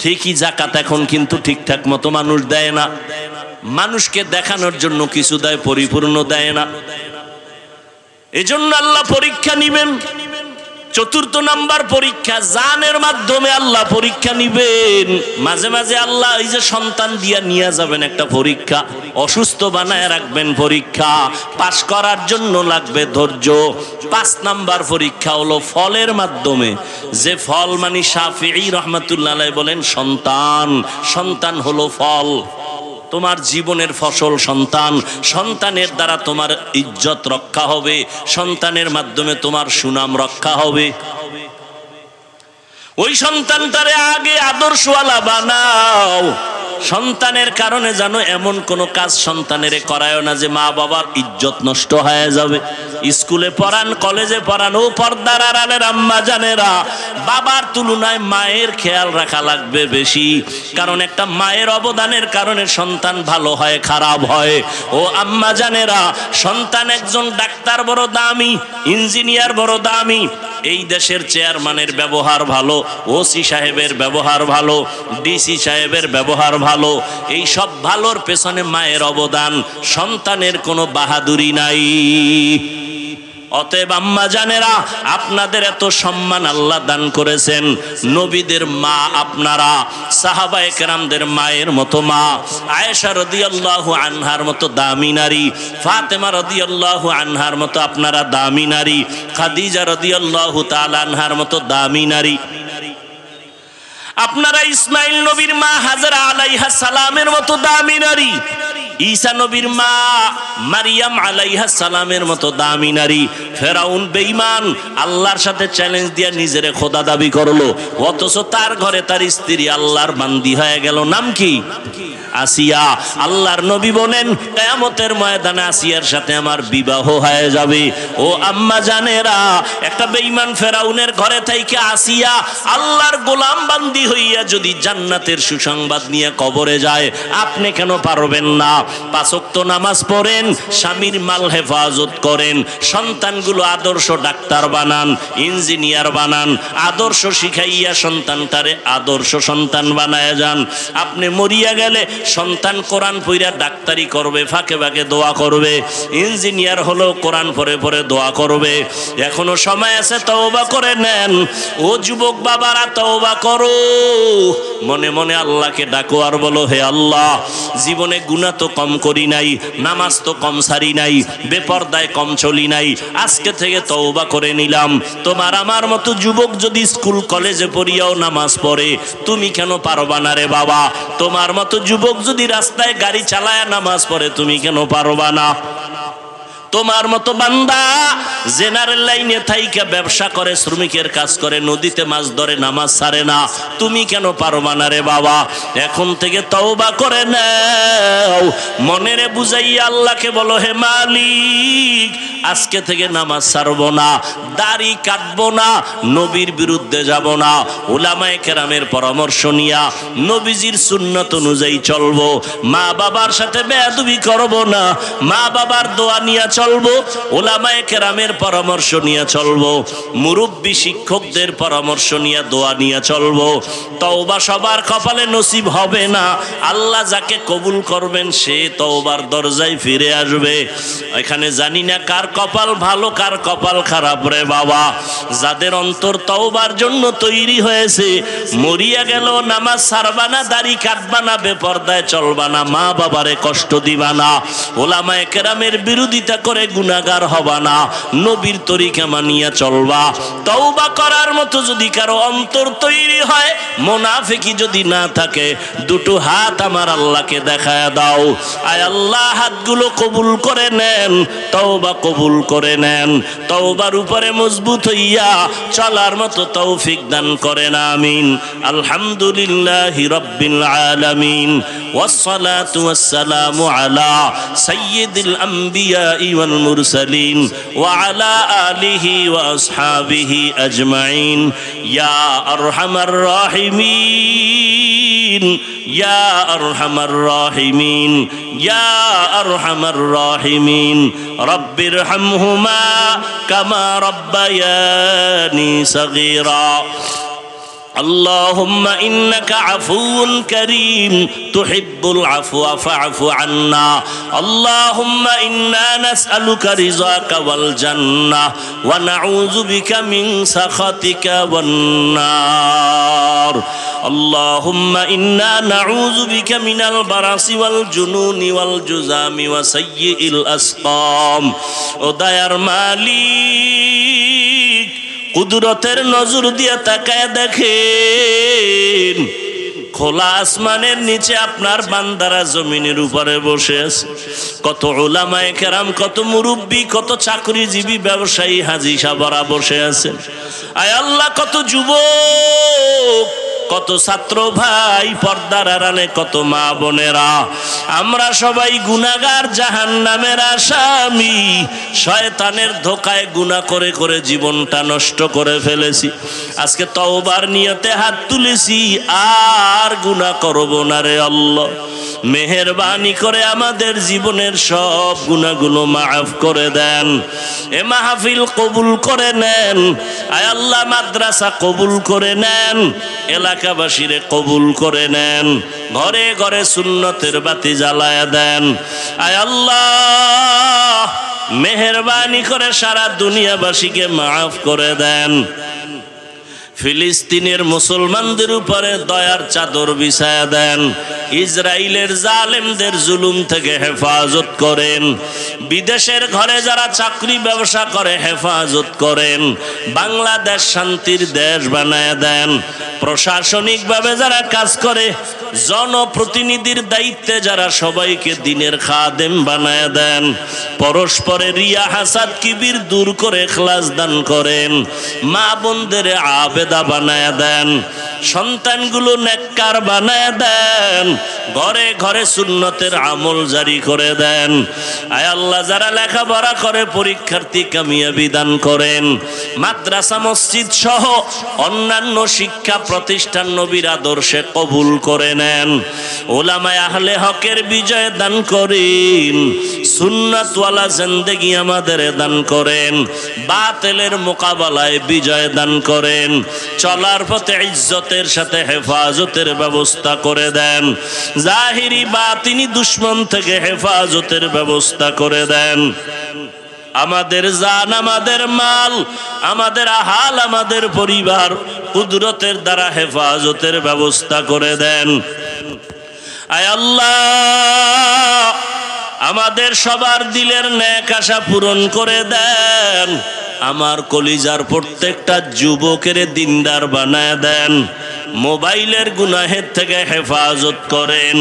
ঠিকই যাকাত এখন কিন্তু ঠিকঠাক মতো মানুষ দেয় না, মানুষকে দেখানোর জন্য কিছু দেয়, পরিপূর্ণ দেয় না। এজন্য আল্লাহ পরীক্ষা নিবেন। চতুর্থ নাম্বার পরীক্ষা, জানের মাধ্যমে আল্লাহ পরীক্ষা নিবেন। মাঝে মাঝে আল্লাহ এই যে সন্তান দিয়া নিয়ে যাবেন একটা পরীক্ষা, অসুস্থ বানায় রাখবেন পরীক্ষা, পাস করার জন্য লাগবে ধৈর্য। 5 নাম্বার পরীক্ষা হলো ফলের মাধ্যমে, যে ফল মানে শাফিঈ রাহমাতুল্লাহ আলাইহি বলেন সন্তান। সন্তান হলো ফল, তোমার জীবনের ফসল সন্তান। সন্তানের দ্বারা তোমার ইজ্জত রক্ষা হবে, সন্তানের মাধ্যমে তোমার সুনাম রক্ষা হবে। ওই সন্তানটারে আগে আদর্শওয়ালা বানাও। সন্তানের কারণে জানো এমন কোনো কাজ সন্তানেরে করায় না যে মা বাবার ইজ্জত নষ্ট হয়ে যাবে। স্কুলে পড়ান, কলেজে পড়ান, ও পর্দার আড়ালের আম্মা জানেরা, বাবার তুলনায় মায়ের খেয়াল রাখা লাগবে বেশি। কারণ একটা মায়ের অবদানের কারণে সন্তান ভালো হয়, খারাপ হয়। ও আম্মা জানেরা, সন্তান একজন ডাক্তার বড় দামি, ইঞ্জিনিয়ার বড় দামি, এই দেশের চেয়ারম্যানের ব্যবহার ভালো, ওসি সাহেবের ব্যবহার ভালো, ডিসি সাহেবের ব্যবহার ভালো, এই সব ভালোর পেছনে মায়ের অবদান। সন্তানের কোনো বাহাদুরি নাই। অতএব আম্মা জানেরা, আপনাদের এত সম্মান আল্লাহ দান করেছেন। নবীদের মা আপনারা, সাহাবায়ে কেরামদের মায়ের মতো মা, আয়েশা রাদিয়াল্লাহু আনহার মতো দামি নারী, ফাতেমা রাদিয়াল্লাহু আনহার মতো আপনারা দামি নারী, খাদিজা রাদিয়াল্লাহু তাআলা আনহার মতো দামি নারী। আপনারা ইসমাইল নবীর মা হাজরা আলাইহা সালামের মতো দামি নারী, ঈসা নবীর মা মারিয়াম আলাইহা সালামের মতো দামি নারী। ফেরাউন বেঈমান আল্লাহর সাথে চ্যালেঞ্জ দিয়ে নিজেরে খোদা দাবি করলো, অথচ তার ঘরে তার স্ত্রী আল্লাহর বান্দি হয়ে গেল। নাম কি? আসিয়া। আল্লাহর নবী বলেন কিয়ামতের ময়দানে আসিয়ার সাথে আমার বিবাহ হয়ে যাবে। ও আম্মা জানেরা, একটা বেঈমান ফেরাউনের ঘরে থাইকে আসিয়া আল্লাহর গোলাম বান্দি হইয়া যদি জান্নাতের সুসংবাদ নিয়ে কবরে যায়, আপনি কেন পারবেন না? 5 ওয়াক্ত নামাজ পড়েন, স্বামীর মাল হেফাজত করেন, সন্তানগুলো আদর্শ ডাক্তার বানান, ইঞ্জিনিয়ার বানান, আদর্শ শিখাইয়া সন্তানটারে আদর্শ সন্তান বানায় যান। আপনি মরিয়া গেলে সন্তান কোরআন পড়িয়া ডাক্তারি করবে, ফাঁকে ফাঁকে দোয়া করবে, ইঞ্জিনিয়ার হলেও কোরআন পড়ে পড়ে দোয়া করবে। এখনো সময় আছে, তওবা করে নেন। ও যুবক বাবারা, তওবা করো, মনে মনে আল্লাহকে ডাকো আর বলো, হে আল্লাহ, জীবনে গুনাহ তো কম করি নাই, নামাজ তো কম সারি নাই, বেপরদায় কম চলি নাই, আজকে থেকে তওবা করে নিলাম। তোমার আমার মতো যুবক যদি স্কুল কলেজে পড়িয়াও নামাজ পড়ে, তুমি কেন পারবা না রে বাবা? তোমার মতো যুবক যদি রাস্তায় গাড়ি চালায় নামাজ পড়ে, তুমি কেন পারবা না? তোমার মতো বান্দা জেনারেল লাইনে থাইকা ব্যবসা করে, শ্রমিকের কাজ করে, নদীতে মাছ ধরে, নামাজ ছাড়ে না, তুমি কেন পারবা না রে বাবা? এখন থেকে তওবা করে নাও, মনেরে বুঝাইয়া আল্লাহকে বলো, হে মালিক, আজকে থেকে নামাজ ছাড়বো না, দাড়ি কাটবো না, নবীর বিরুদ্ধে যাব না, উলামায়ে কেরামের পরামর্শ নিয়া নবীজির সুন্নত অনুযায়ী চলবো, মা বাবার সাথে বেয়াদবি করবো না, মা বাবার দোয়া নিয়ে চলবো, উলামায়ে কেরামের পরামর্শ নিয়ে চলবো, মুরব্বী শিক্ষকদের পরামর্শ নিয়ে দোয়া নিয়ে চলবো। তওবা সবার কপালে নসিব হবে না, আল্লাহ যাকে কবুল করবেন সে তওবার দরজায় ফিরে আসবে। এখানে জানি না কার কপাল ভালো কার কপাল খারাপ রে বাবা। যাদের অন্তর তওবার জন্য তৈরি হয়েছে, মরিয়া গেল নামাজ ছাড়বা না, দাড়ি কাটবা না, বেপরদায় চলবা না, মা বাবারে কষ্ট দিবা না, উলামায়ে কেরামের বিরোধিতা করে গুনাহগার হবা না, নবীর তরিকা মানিয়া চলবা। তওবা করার মতো যদি কারো অন্তর তৈরি হয়, মুনাফিকি যদি না থাকে, দুটো হাত আমার আল্লাহকে দেখায়া দাও। আয় আল্লাহ, হাতগুলো কবুল করে নেন, তওবা কবুল করে নেন, তওবার উপরে মজবুত হইয়া চলার মতো তৌফিক দান করেন, আমিন। আলহামদুলিল্লাহি রাব্বিল আলামিন। والصلاة والسلام على سيد الأنبياء والمرسلين وعلى آله وأصحابه أجمعين يا أرحم الراحمين يا أرحم الراحمين يا أرحم الراحمين رب ارحمهما كما ربياني صغيرا اللهم إنك عفو كريم تحب العفو فاعف عنا اللهم إنا نسألك رضاك والجنة ونعوذ بك من سخطك والنار اللهم إنا نعوذ بك من البرص والجنون والجذام وسيء الأسقام ودير مالك কুদরতের নজর দিয়ে তাকায় দেখেন খোলা আসমানের নিচে আপনার বান্দারা জমিনের উপরে বসে আছে কত উলামায়ে কেরাম কত মুরব্বি কত চাকরিজীবী ব্যবসায়ী হাজী সাহেবরা বসে আছেন আয় আল্লাহ কত যুবক কত ছাত্র ভাই পর্দার আড়ালে কত মা বোনেরা আমরা সবাই গুনাহগার জাহান্নামের আসামি শয়তানের ধোঁকায় গুনাহ করে করে জীবনটা নষ্ট করে ফেলেছি আজকে তওবার নিয়তে হাত তুলেছি আর গুনাহ করব না রে আল্লাহ মেহেরবানি করে আমাদের জীবনের সব গুনাহগুলো মাফ করে দেন এ মাহফিল কবুল করে নেন আয় আল্লাহ মাদ্রাসা কবুল করে নেন এলাকাবাসীরে কবুল করে নেন ঘরে ঘরে সুন্নতের বাতি জ্বালায়া দেন আয় আল্লাহ মেহেরবানি করে সারা দুনিয়াবাসীকে মাফ করে দেন ফিলিস্তিনের মুসলমানদের উপরে দয়ার চাদর বিছায়া দেন ইসরায়েলের জালেমদের জুলুম থেকে হেফাজত করেন বিদেশের ঘরে যারা চাকরি ব্যবসা করে হেফাজত করেন বাংলাদেশ শান্তির দেশ বানায় দেন প্রশাসনিকভাবে যারা কাজ করে জনপ্রতিনিধির দায়িত্বে যারা সবাইকে দিনের খাদেম বানায় দেন পরস্পরের রিয়া হাসাদ কিবির দূর করে ইখলাস দান করেন মা বোনদের আবেদা বানায় দেন সন্তানগুলো নেককার বানায় দেন ঘরে ঘরে সুন্নতের আমল জারি করে দেন আয় আল্লাহ যারা লেখাপড়া করে পরীক্ষার্থী কামিয়াবি দান করেন মাদ্রাসা মসজিদ সহ অন্যান্য শিক্ষা প্রতিষ্ঠান নবীর আদর্শে কবুল করে নেন উলামায়ে আহলে হকের বিজয় দান করেন সুন্নাতওয়ালা জিন্দেগি আমাদের দান করেন বাতিলের মোকাবেলায় বিজয় দান করেন চলার পথে ইজ্জতের সাথে হেফাজতের ব্যবস্থা করে দেন জাহিরি বাতিনি দুশমন থেকে হেফাজতের ব্যবস্থা করে দেন আমাদের জান আমাদের মাল আমাদের আহাল আমাদের পরিবার কুদরতের দ্বারা হেফাজতের ব্যবস্থা করে দেন আয় আল্লাহ আমাদের সবার দিলের নেক আশা পূরণ করে দেন আমার কলিজার প্রত্যেকটা যুবকের দিনদার বানায় দেন মোবাইলের গুনাহের থেকে হেফাজত করেন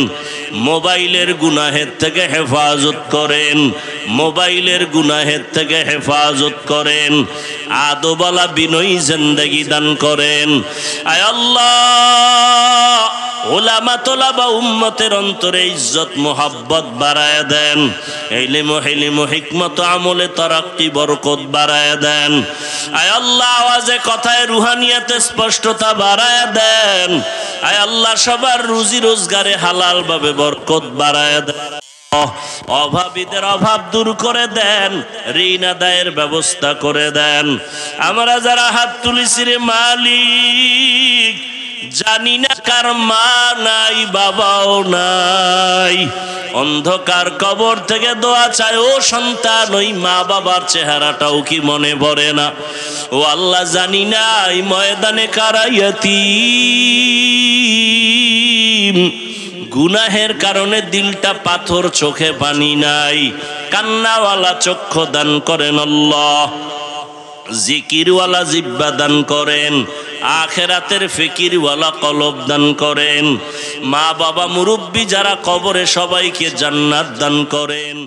মোবাইলের গুনাহের থেকে হেফাজত করেন মোবাইলের গুনাহের থেকে হেফাজত করেন আদবওয়ালা বিনয়ী জিন্দেগি দান করেন আয় আল্লাহ উলামা তোলাবা উম্মতের অন্তরে ইজ্জত মোহাব্বত বাড়ায় দেন ইলম হিকমত আমলে তারাক্কি বরকত বাড়ায় দেন আয় আল্লাহ আওয়াজে কথায় রুহানিয়াতে স্পষ্টতা বাড়ায় দেন আয় আল্লাহ সবার রুজি রোজগারে হালাল ভাবে বরকত বাড়ায় দেন অভাবীদের অভাব দূর করে দেন ঋণ আদায়ের ব্যবস্থা করে দেন আমরা যারা হাত তুলেছি রে মালিক জানি না কার মা নাই বাবাও নাই অন্ধকার কবর থেকে দোয়া চায় ও সন্তান ওই মা বাবার চেহারাটাও কি মনে পড়ে না ও আল্লাহ জানি না এই ময়দানে কারা ইয়াতীম গুনাহের কারণে দিলটা পাথর চোখে পানি নাই কান্নাওয়ালা চক্ষু দান করেন আল্লাহ জিকিরওয়ালা জিহ্বা দান করেন আখিরাতের ফিকিরওয়ালা কলব দান করেন মা বাবা মুরব্বি যারা কবরে সবাইকে জান্নাত দান করেন।